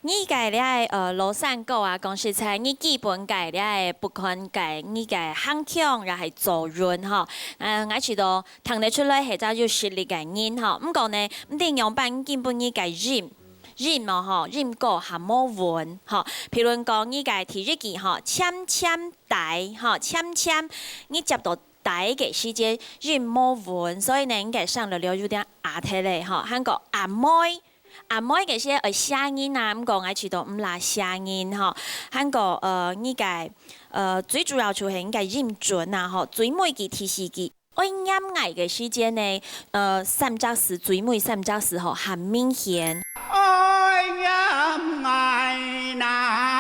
你介咧罗山狗啊，讲实在，你基本介咧不管介你介喊腔，又系做润吼。我知道听得出来系只有实力嘅人吼。唔过呢，唔定样板基本你介rhyme 哦吼，rhyme 歌含冇文吼。譬如讲你介提日记吼，簽帶吼，簽，你接到。第嘅時節rhyme 冇文，所以呢，應該上得了有點牙體咧，吼，韓國阿妹嘅些聲音啊，咁講我知道唔啦聲音吼，韓國應該最主要就係應該 rhyme 準啊，吼，最尾嘅提示嘅，我音樂嘅時間呢，三隻詞最尾三隻詞吼，很明顯。愛音樂呐。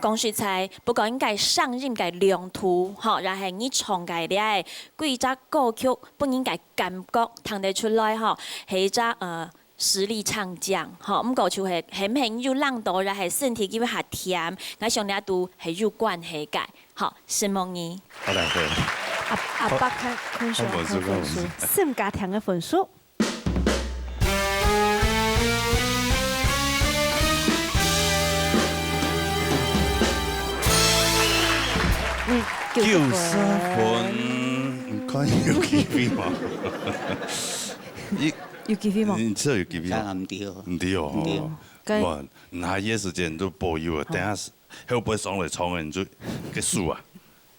講實在，不過應該上任嘅亮圖，吼，然後你唱嘅咧幾隻歌曲，本應該感覺聽得出來，吼，係一隻實力唱將，吼，唔過就係很有浪度，然後身體基本下甜，我想你都係有關係嘅，吼，是夢兒。好啦，對。阿伯看分數，四唔加甜嘅分數。93分，唔看有幾分嘛？有幾分嘛？你知道有幾分嗎？唔對，唔對哦。哇，那夜時間都保佑啊！等下會不會上來唱嘅就嘅數啊？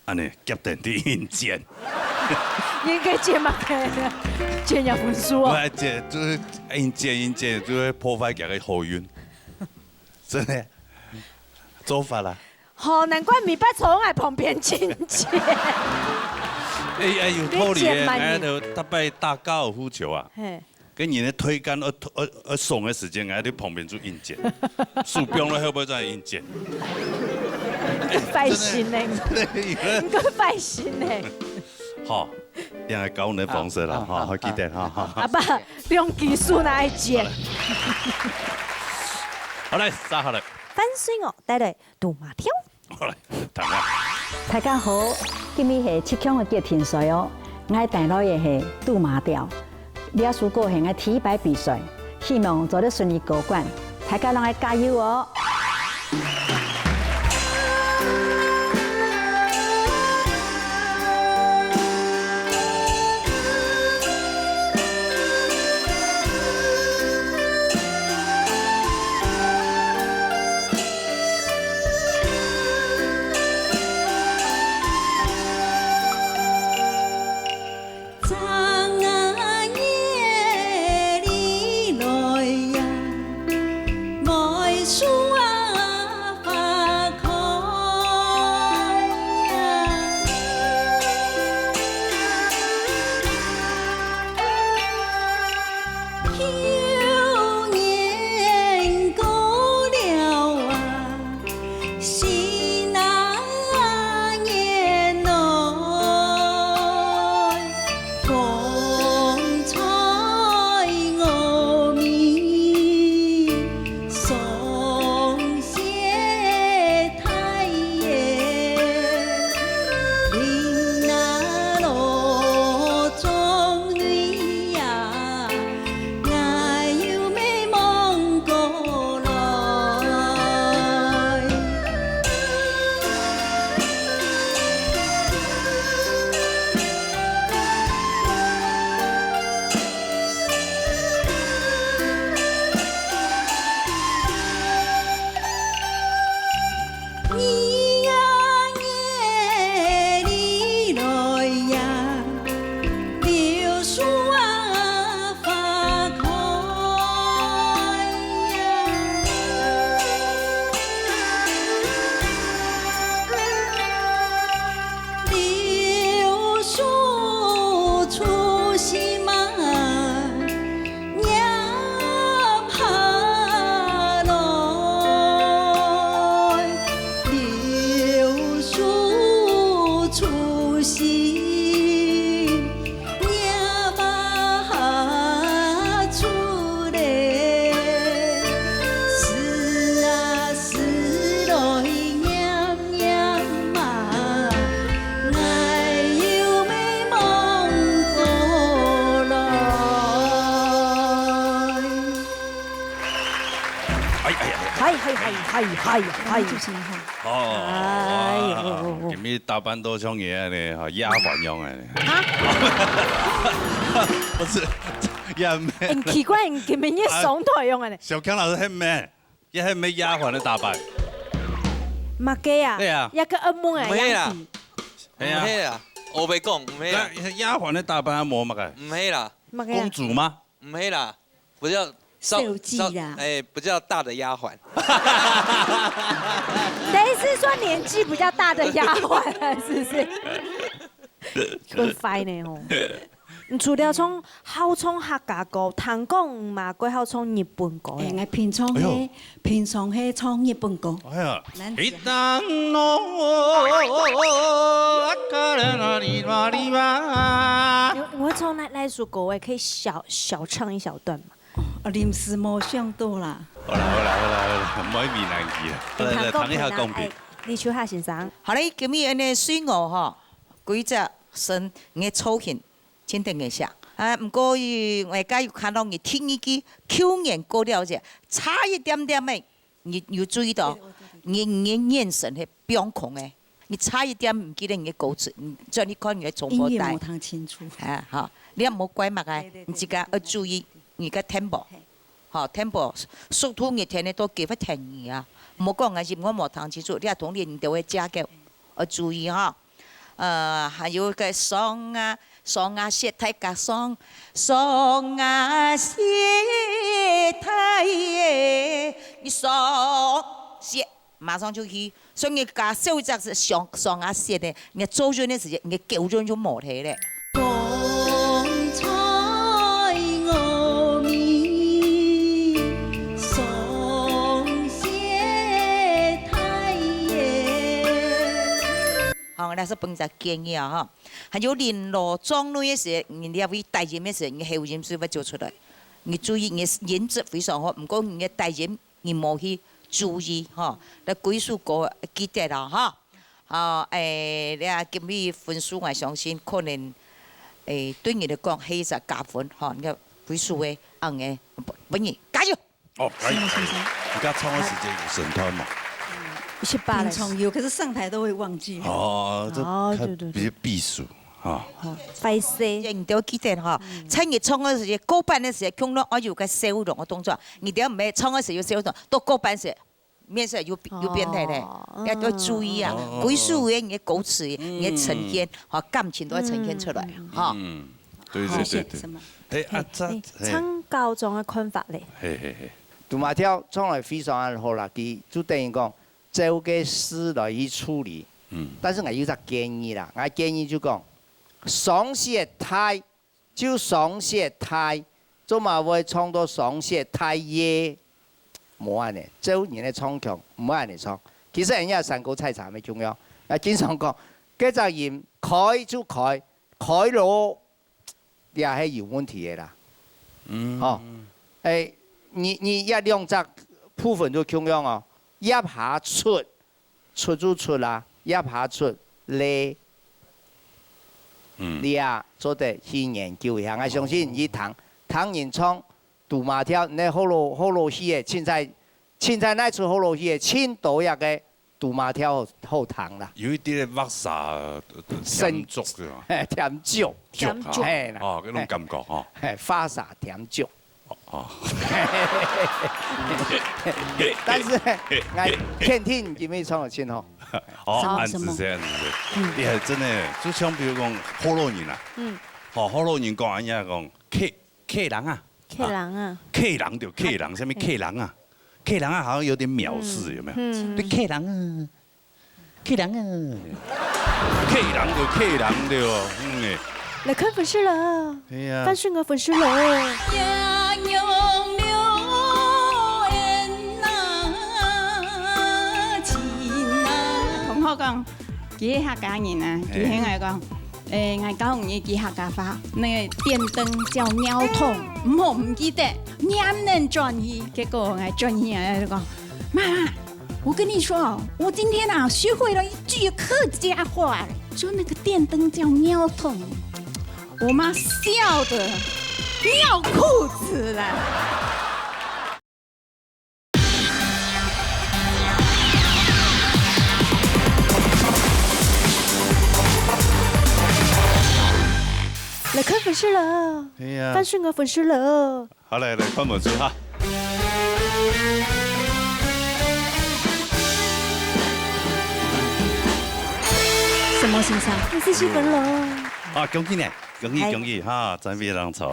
安尼夾定啲硬件。應該剪嘛？剪入分數啊？唔係剪，就是硬件就會破壞佢嘅後韻。真的，做法啦。哦，難怪米八從喺旁邊剪接。有道理嘅，喺度特別打高爾夫球啊，跟人哋推桿鬆嘅時間，喺啲旁邊做硬件，樹標咧會唔會再硬件？費心咧，唔該費心咧。好，又係教你方式啦，好記得哈。阿爸，用技術來剪。好嚟，揸下嚟。翻水我帶來杜馬跳。好嚟，彈下。大家好，今日係七強嘅結天賽哦，我帶來嘅係杜馬調。你要如果係我體育比賽，希望做得順利過關，大家攏愛加油哦！就是吼。哦，今日打扮都像爷呢，哈，丫鬟样的。不是，也唔係。很奇怪，你今日上台用的呢？小強老師係咩？一係咩丫鬟的打扮？馬雞啊？對啊。一個噩夢嘅樣子。係啊。唔係啦，我未講，唔係啦。丫鬟的打扮冇乜嘅。唔係啦。公主嗎？唔係啦，不叫手機啦。不叫大的丫鬟。等於是說年紀比較大的丫鬟，是不是？很快呢吼。除了從好從客家歌，彈講嘛，佢好從日本歌。我平常係唱日本歌。哎呀，我從那首歌，我可以小唱一小段嘛。臨時冇想到啦。好啦，唔可以面難記啦。彈一下公平。你唱下先生。好嘞，今日安尼水我吼，幾隻身嘅操行。真定嘅下，唔過我家有看到你聽一句口言過了啫，差一點點嘅，你有注意到，你眼神係表空嘅，你差一點唔記得你嘅歌詞，所以你看你嘅重播帶。音樂冇聽清楚。係嚇，你又冇怪物嘅，你自家要注意你嘅 tempo， 嚇 tempo， 速度你聽得都幾不停嘅啊，唔好講嘅，我冇聽清楚，你係同你都會加嘅，要注意嚇。還有個雙啊舌太夾雙啊舌太耶，你雙舌馬上就去，所以你夾手則是雙啊舌的，你做咗呢時間，你腳咗就冇睇咧。我那是本着建議啊，哈，還有連羅裝那些，你要為代言的時候，你後音是不做出來，你注意你音質非常好，唔過你代言你冇去注意哈，那幾首歌記得啦哈，你啊今日分數我相信可能對你嚟講係實加分哈，你幾首嘅本人加油。哦，加油！而家唱嘅時間有神團嘛。平常有，可是上台都會忘記。哦，這比較避暑啊。費事，你都要記得哈。趁你唱嗰時，高班嘅時候，講到我有個笑容嘅動作，你哋唔係唱嗰時要笑容，到高班時面色有變態咧，你都要注意啊。幾首嘅你嘅歌詞，你嘅呈現，和感情都要呈現出來，哈。嗯，對。唱高中嘅看法咧。杜馬跳唱來非常好啦，佢就等於講。照個事來去處理，但是我有個建議啦，我建議就講，雙舌太就雙舌太，做嘛會唱到雙舌太耶，冇安尼，照人嘅唱腔唔安尼唱。其實人家山歌菜茶咪重要，經常講，嗰隻音開就開咗，也係有問題嘅啦。你一兩隻部分就重要哦。一下出就出啦，一下出嚟，你啊做得去研究一下。我相信你唐人唱杜馬跳，那好羅戲嘅，現在那出好羅戲嘅，千多一個杜馬跳好彈啦。有一啲嘅挖沙甜足嘅，甜足，係啦，哦，嗰種感覺哦，係花灑甜足。哦，但是我天天今日唱得清楚。哦，安子先，你係真係，就像比如講河洛人啊，河洛人講安樣講，客人啊，客人就客人，什麼客人啊，客人啊，好像有點藐視，有沒有？對，客人啊，客人啊，客人對哦，來看粉絲了，翻順個粉絲了。同學講，佢客家人啊，佢喺外講，我教你佢客家話，那個電燈叫鳥筒，唔好唔記得，念能轉譯。結果我轉譯啊，就講，媽媽，我跟你說，我今天啊學會了一句客家話，說那個電燈叫鳥筒。我媽笑得尿褲子了。粉丝了，哎呀范顺儿粉丝了。好，来看本书哈。什么欣赏？你是7分了。啊，恭喜你，恭喜哈，真非常错。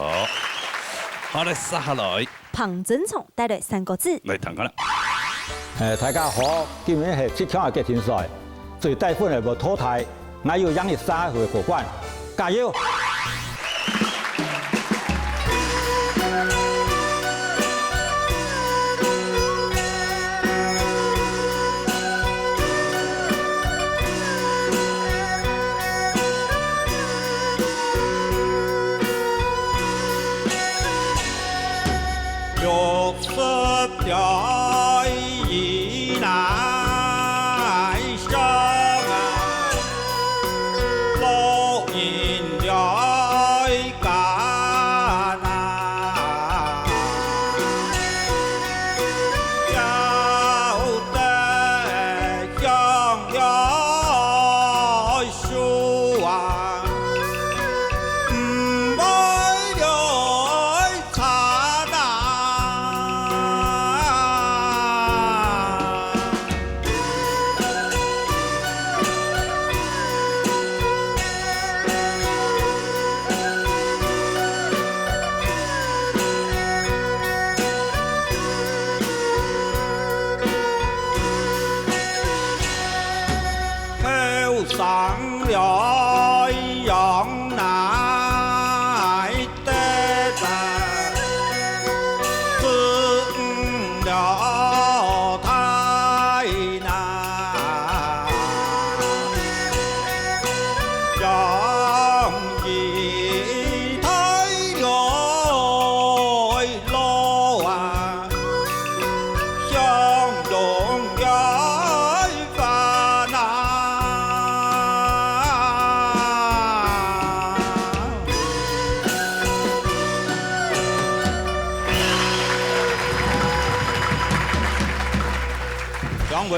好，来杀下来。庞真聪带来3個字。嚟睇下啦。大家好，今年係7強嘅決賽，最大分係無淘汰，我要讓你3回過關，加油！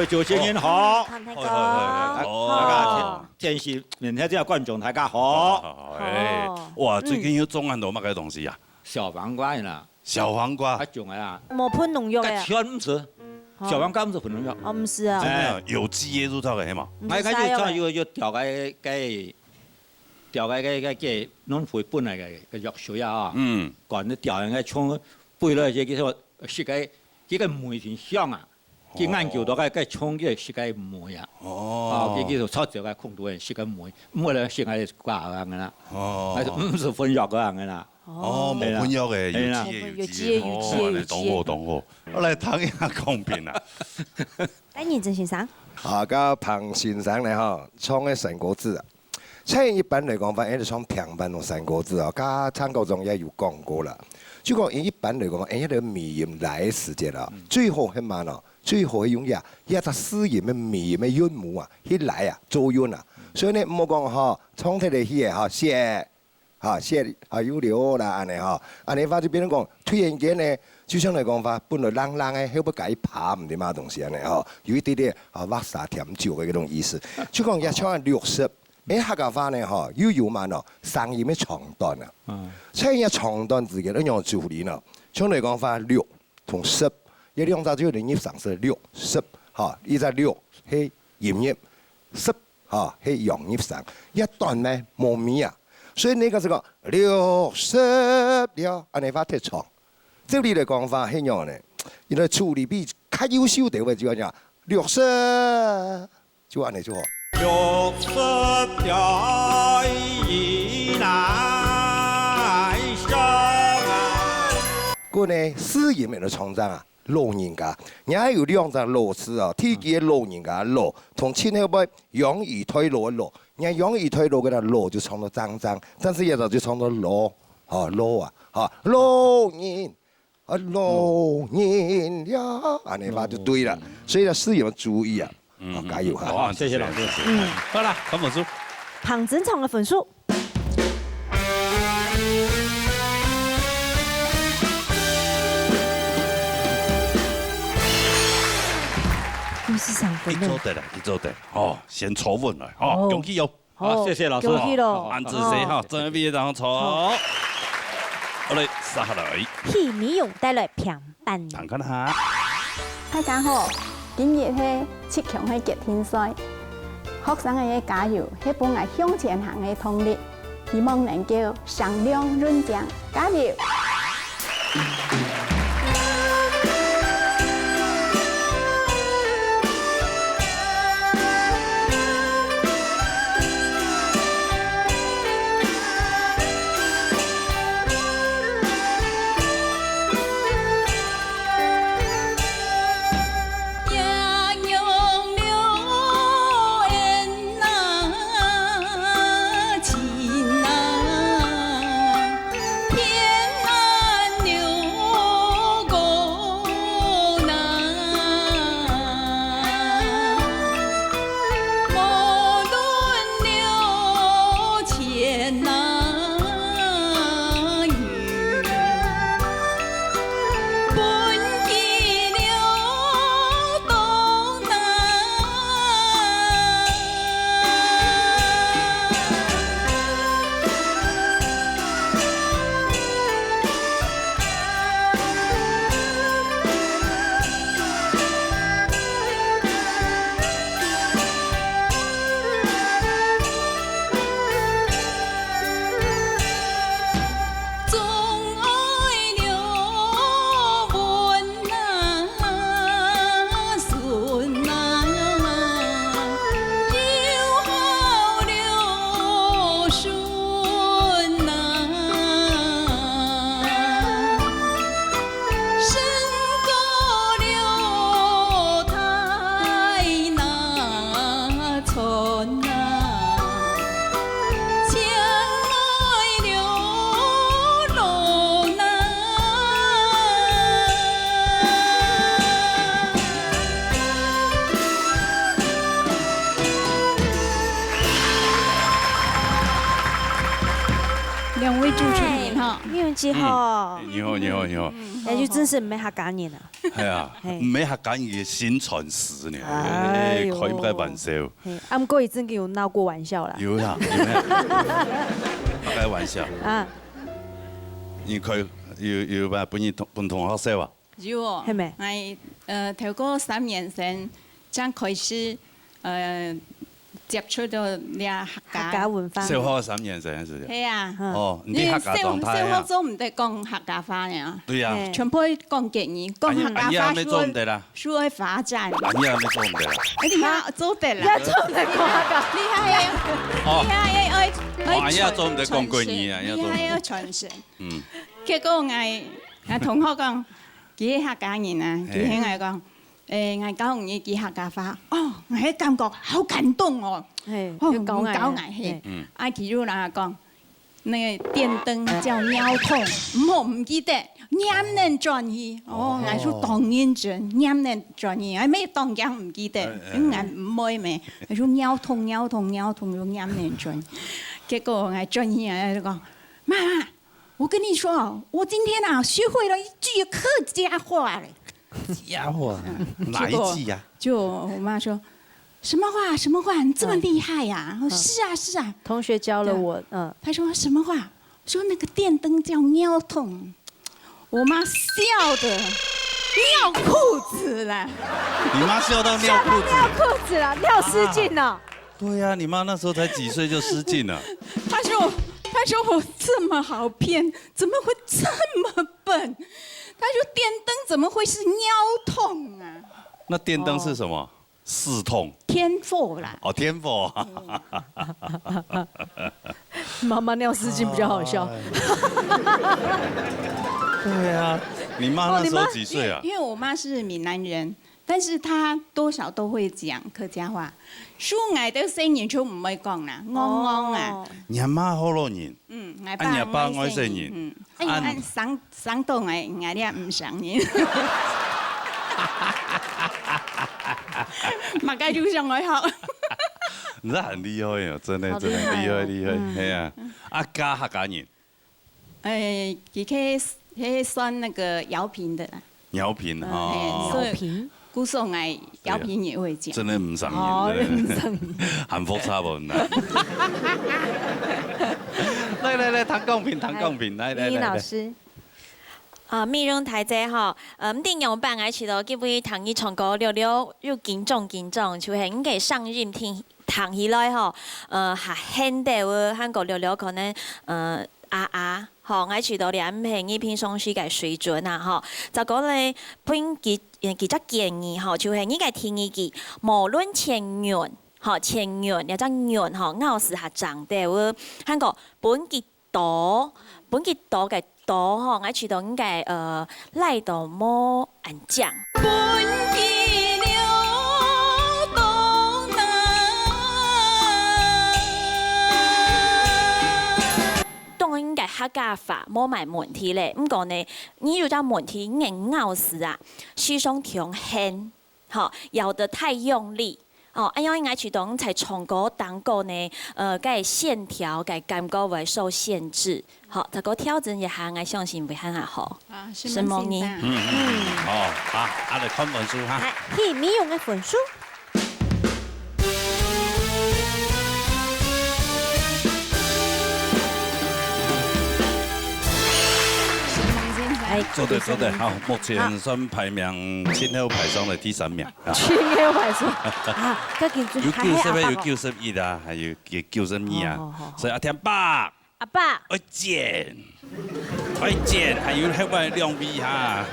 主持人好，大家天時明天這個觀眾大家好。哇，最近有種很多乜嘅東西啊？小黃瓜啦，小黃瓜，啊種啊，冇噴農藥嘅。全唔是，小黃瓜唔是噴農藥。哦，唔是啊。有機嘅入頭嘅係嘛？我睇要調個農會本來嘅藥水啊，趕你調人嘅沖背落去，叫做食個梅田香啊。佢研究到個沖嘅食個梅啊，佢叫做炒咗個控到人食個梅，咁咧食係掛咁嘅啦，唔是分藥嗰樣嘅啦。哦，冇分藥嘅，有機嘅，懂我。我嚟睇下公平啊。第二曾先生。個龐先生咧嗬，創嘅三個字啊。雖然一般嚟講，反正創平板同三個字啊，加參考中也有講過啦。就講一般嚟講，一個米鹽來時節啦，最好係乜咯？最好係用一隻絲鹽嘅米嘅潤母啊，去來啊做潤啊。所以你唔好講嗬，沖起嚟去嗬寫有料啦，安尼嗬，安尼話就變咗講，突然間咧，就像嚟講話，本來冷冷嘅，佢不解怕唔知乜東西安尼嗬，有一啲啲挖沙甜酒嘅嗰種意思。就講一槍60。客家話咧嗬，有乜咯？生鹽嘅長短啊，所以一長短之間都用處理咯。像嚟講話6同10，一兩隻就你上是6、10，嚇，一隻6係鹽葉，10嚇係洋葉上，一段咧冇米啊，所以呢個是個60了，安尼話太長。這裡嚟講話係樣咧，因為處理比較優秀啲嘅就講60，就安尼就好。60條以來個呢絲鹽嘅創造啊，老人家，人家有兩隻螺絲啊，天機嘅老人家螺，同前後背養兒推螺嘅螺，人家養兒推螺嘅啦螺就創到髒，但是一就創到螺，螺啊，老人呀，安尼話就對啦，所以呢絲鹽要注意啊。加油哈！好，謝謝老師。好啦，咁本書。龐真聰嘅分數。53分。一周得啦，一周得。哦，先抽分來，哦，恭喜喲。好，谢谢老师。恭喜咯！按姿势哈，准备然后坐。好嘞，撒下来。戲米用帶來平板。看看下。大家好，今日係7強嘅決天賽，學生嘅加油係本來向前行嘅動力，希望能夠上亮潤獎，加油！两位主持人哈，你們幾好？你好，你好，你好。那就真是唔係客家人啊！係啊，唔係客家人宣傳史呢，開唔開玩笑？啊，唔過已經有鬧過玩笑啦。有啦，開玩笑。啊，你佢要本同學笑啊？有哦，係咪？係頭嗰3年前，將開始接觸到啲客家文化。小學3年前是。係啊。哦，你啲客家狀態啊？小學都唔得講客家話呀。對啊。全部講粵語，講客家話需要發展。你有咩做唔得啦？你睇做得啦。做唔得講客家。你係要我而家做唔得講國語啊，你係要傳承。嗯。結果我同學講，佢客家人啊，佢喺我講。我教你記客家話，哦，我係感覺好感動哦。哦，教我係，啊，佢就嗱講，那個電燈叫尿桶，我唔記得，念能轉移，哦，我說當然準，念能轉移，我咩當然唔記得，我唔會咩，我說尿桶就念能轉，結果我轉移啊就講，媽媽，我跟你說，我今天啊學會了一句客家話嘞。家伙，哪一句呀？就我媽說，什麼話？你這麼厲害呀？我是啊。同學教了我，他說什麼話？說那個電燈叫尿桶。我媽笑得尿褲子了。你媽笑到尿褲子？尿褲子了，尿失禁了。對呀，你媽那時候才幾歲就失禁了。他說我這麼好騙，怎麼會這麼笨？他說電燈怎麼會是尿桶啊？那電燈是什麼？四桶。天佛啦。哦，天佛。媽媽尿失禁比較好笑。對啊，你媽那時候幾歲啊？因為我媽是閩南人，但是她多少都會講客家話。書嗌到聲完就唔會講啦，昂啊。你阿媽好多年。我爸愛聲年。按上到我哋唔上年。馬家就上來學。你真係很厲害啊！真係厲害，係啊！阿家客家人。佢算那個饒平的啦。饒平哦。饒平。古附送爱邀请也会讲。真的唔上瘾，很复杂不呢？来，唐公平，来。李老师。美容台姐吼，唔定用办爱去到几位唐伊唱歌聊聊又紧张，就是应该上任听唐起来吼，下现代话韩国聊聊可能吼，爱去到两平一平上时嘅水準啊吼，就講咧本幾則建議吼，就係應該聽一句，無論前緣吼，前緣有隻緣吼，咬死下長的喎，韓國本幾多嘅多吼，愛去到應該來到冇人講。當應該客家話冇埋問題咧，咁講呢，你有隻問題硬咬死啊，思想強輕，吼，咬得太用力，哦，因為應該去到才唱歌當歌呢，個線條個感覺會受限制，好，這個挑戰一下，我相信會很好。啊，是嗎？哦，好，嚟看分數哈。係你用嘅分數。做得好，目前算排名前後排上的第3名。前後排上啊，有91啊，還有92啊，所以阿天爸，愛剪，還有另外2位哈，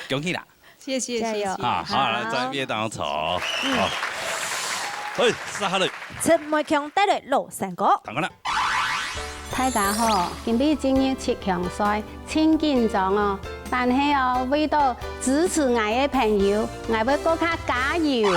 恭喜啦！謝謝。好，來在邊當坐，好，去撒下嚟。陳梅強帶來羅山歌。等緊啦。大家好，今日進入7強賽，真緊張哦！但係哦，為咗支持我嘅朋友，我要更加加油。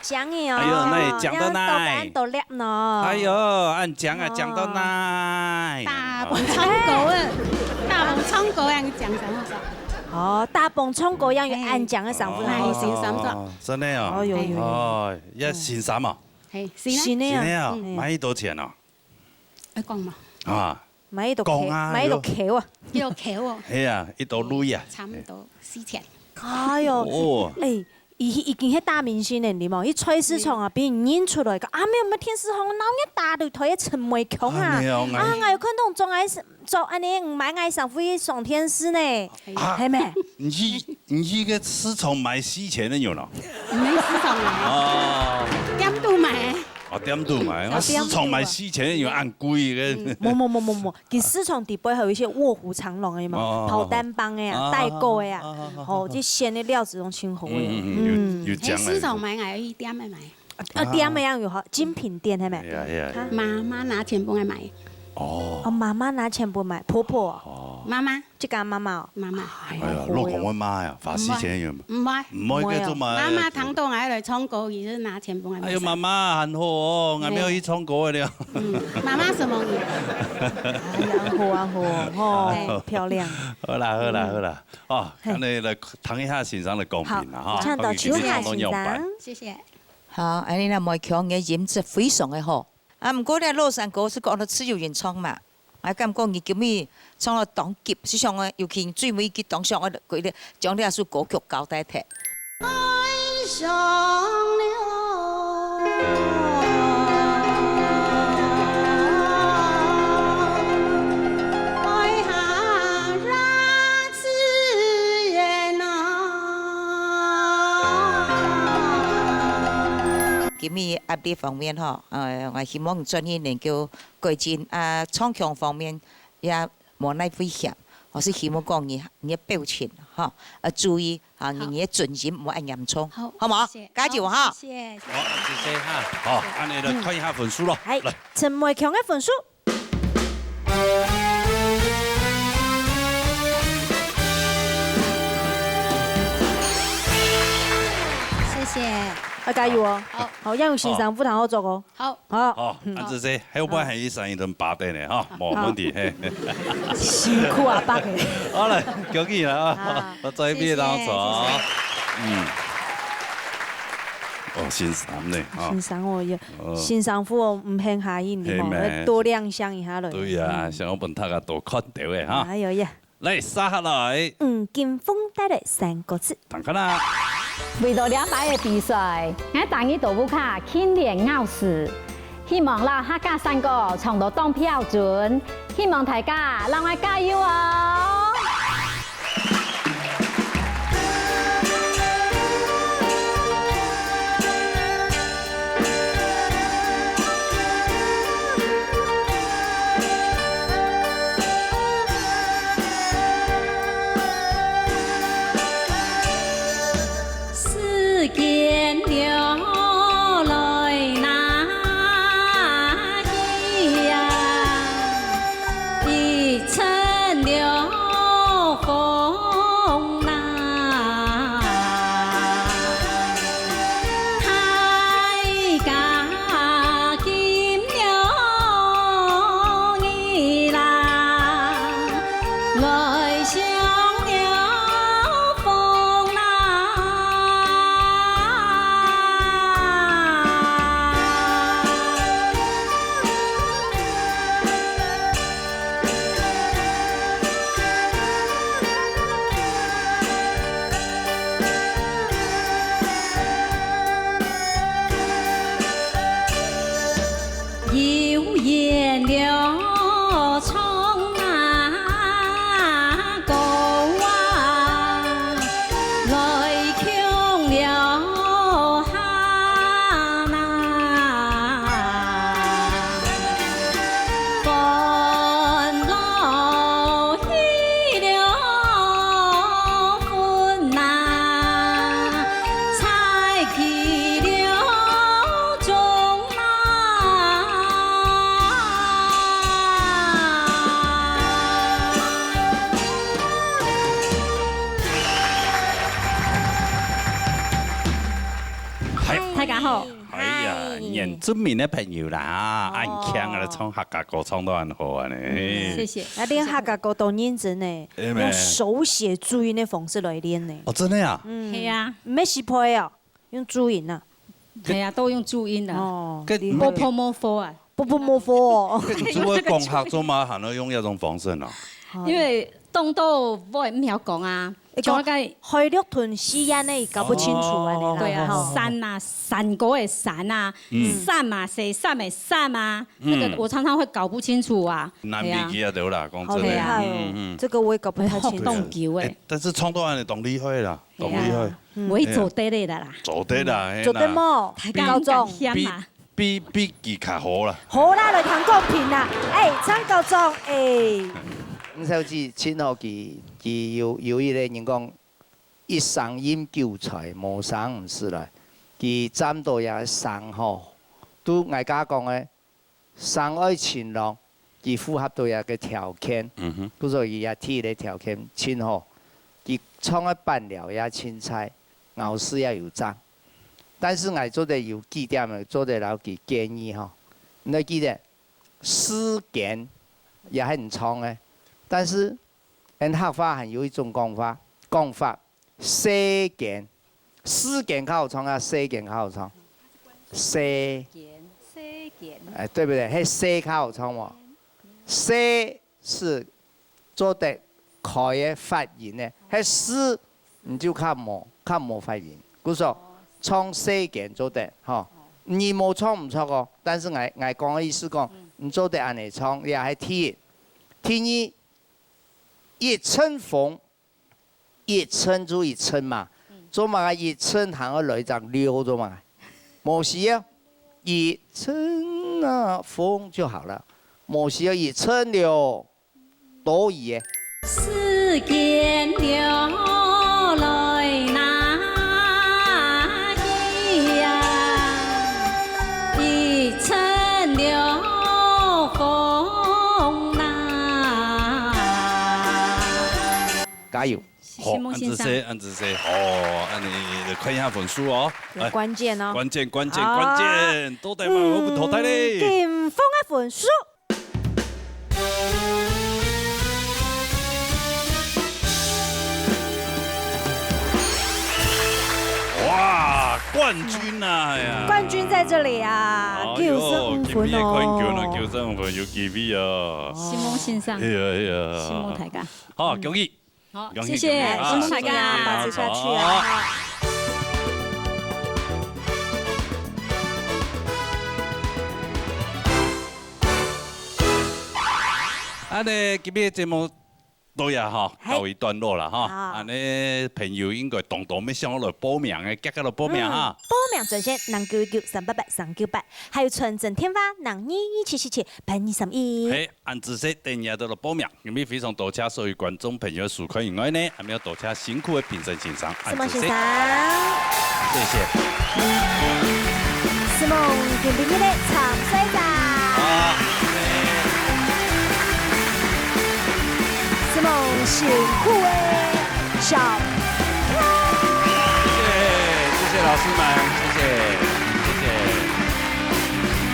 講嘅哦，哎呦，那講到哪？到叻呢。哎呦，按講啊，講到哪？大鵬청狗啊，大鵬청狗樣講什麼？哦，大鵬청狗樣要按講嘅上分係先三咗。真的哦。哦，一先三啊。係先呢啊。買多錢啊？你講嘛？啊。買到橋，買到橋啊！一道橋喎。係啊，一道路啊。差唔多4錢。哎呦，誒。已經係大明星嚟，你冇？伊菜市場啊，俾人演出來個啊，咩天使紅，鬧一大堆台嘅陳梅強啊，啊，我有看到仲係做安尼唔买爱上飞爽天师呢，系咩？你去个私虫买死钱的有咯？唔係私蟲買，哦，點都買。哦，點都買，我私蟲買死錢要按貴嘅。冇，其實私蟲底部還有一些臥虎藏龍的嘛，跑單幫的呀，代購的呀，哦，這鮮的料子攏清好的。有獎私蟲買係去點嘅買？點嘅樣有好精品店係咪？媽媽拿錢幫我買。哦，媽媽拿錢幫買，婆婆。媽媽，即個媽媽哦。媽媽。係啊，老公我媽呀，發死錢樣。唔係。唔可以叫做買。媽媽聽到我嚟唱歌，其實拿錢幫我買。哎呦，媽媽很好哦，我沒有去唱歌的了。媽媽什麼嘢？好，漂亮。好啦，哦，咁你嚟彈一下線上的貢品啦，哈。唱到秋下線上。謝謝。好，安尼啦，麥強嘅音質非常的好。啊，唔過咧，羅山歌是講到自由原創嘛。我感覺伊今日唱到當急，實際上我尤其最尾佢當上我佢咧將呢一首歌曲交代睇。愛上了，愛下讓自然啊。今日壓力方面吼，我希望專業能夠改進啊，唱腔方面也無奈危險。我是希望講你嘅表情哈，注意啊，你嘅準音唔好按嚴重，好唔好？加油哈！謝謝。好，謝謝哈。好，咁你嚟看一下分數咯。係陳偉強嘅分數。謝謝。要加油哦！好，要用欣賞副堂好做哦。好，好，咁就係後半係上一頓8點嘅哈，冇問題。辛苦啊，伯嘅。好啦，恭喜啦啊！我再邊當坐。哦，欣賞呢？欣賞我要欣賞副哦，唔輕下意你嘛，多亮相一下嚟。對啊，像我本塔個多看到嘅哈。哎呀！嚟，殺下來。金峰帶來3個字。等下啦。為到兩擺嘅比賽，我當日都不卡輕練咬死，希望啦客家3個唱到當標準，希望大家讓我加油哦！見了來那一呀，已成了風浪，太假見了你啦，來上了風浪。又演了從那個啊，來強了哈那，煩惱起了歡呐，才起了中大家好。哎呀，原住民的朋友啦，按腔啊，唱客家歌唱得很好啊呢。謝謝。那練客家歌都認真呢，用手寫注音的方式來練呢。哦，真的呀？係啊，唔係識配啊，用注音啊。係啊，都用注音的。哦。波波摩佛啊。波波摩佛。如果講客家嘛，還能用一種方式呢？因為當到我唔曉講啊。讲海陆屯西安呢，搞不清楚安尼啦。对啊，山啊，山沟的山啊，山嘛，谁山的山啊，那个我常常会搞不清楚啊。难笔记啊，对啦，讲好真的。厉害哦，这个我也搞不太清楚。动球诶，但是创作案的动厉害啦，动厉害。我做对的啦。做对啦，做对么？高中比技较好啦。好啦，就通公平啦。张高中，吴小姐亲好佢有一个人讲，一生饮韭菜，无生唔是啦。佢站到也生吼，都外家讲嘅，生愛勤勞，佢符合到一個條件。故所以也提嘅條件親好，佢創一辦了也凊彩，後事也有爭。但是我做得有幾點嘅，做得了佢建議吼，你記得時間也很長嘅。但是，人客話還有一種講法，時間較好唱啊，時間較好唱，時間，對不對？係時較好唱喎，時是做得開嘅發音咧，係時你就較冇發音，故說唱時間做得吼，你冇唱唔錯個，但是我講嘅意思講，你做得安尼唱，你也係天意。一春風，一春就一春嘛，做嘛一春行個來就溜咗嘛，冇事啊，一春啊風就好了，冇事啊一春了，多嘢。時間流來那去呀，一春了風。加油！好，安子 C， 哦，安尼看一下分數哦。關鍵哦。關鍵，到底嘛我唔淘汰咧。勁風嘅分數。哇，冠軍啊呀！冠軍在這裡啊，95分哦。冠軍啊，95分有幾位啊？心夢先生。呀。心夢大家。好，恭喜。好，謝謝，恭喜大家，保持下去啊！安尼今日節目到呀哈，告一段落啦哈。安尼朋友應該動要上我來報名嘅，結個來報名哈。報名專線0993883988，還有傳真電話0217778231。係，按自己電話到來報名。今日非常多謝所有觀眾朋友收看以外呢，還要多謝辛苦嘅評審先生。思夢先生，謝謝。思夢今日的長水站。思夢辛苦誒，小。謝謝老師們，謝謝。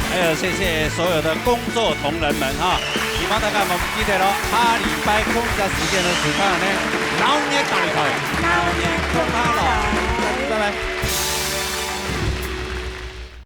還有謝謝所有的工作同仁們哈，希望大家們記得咯，下禮拜空下時間的時間呢，老年大禮，老年空下樂，拜拜。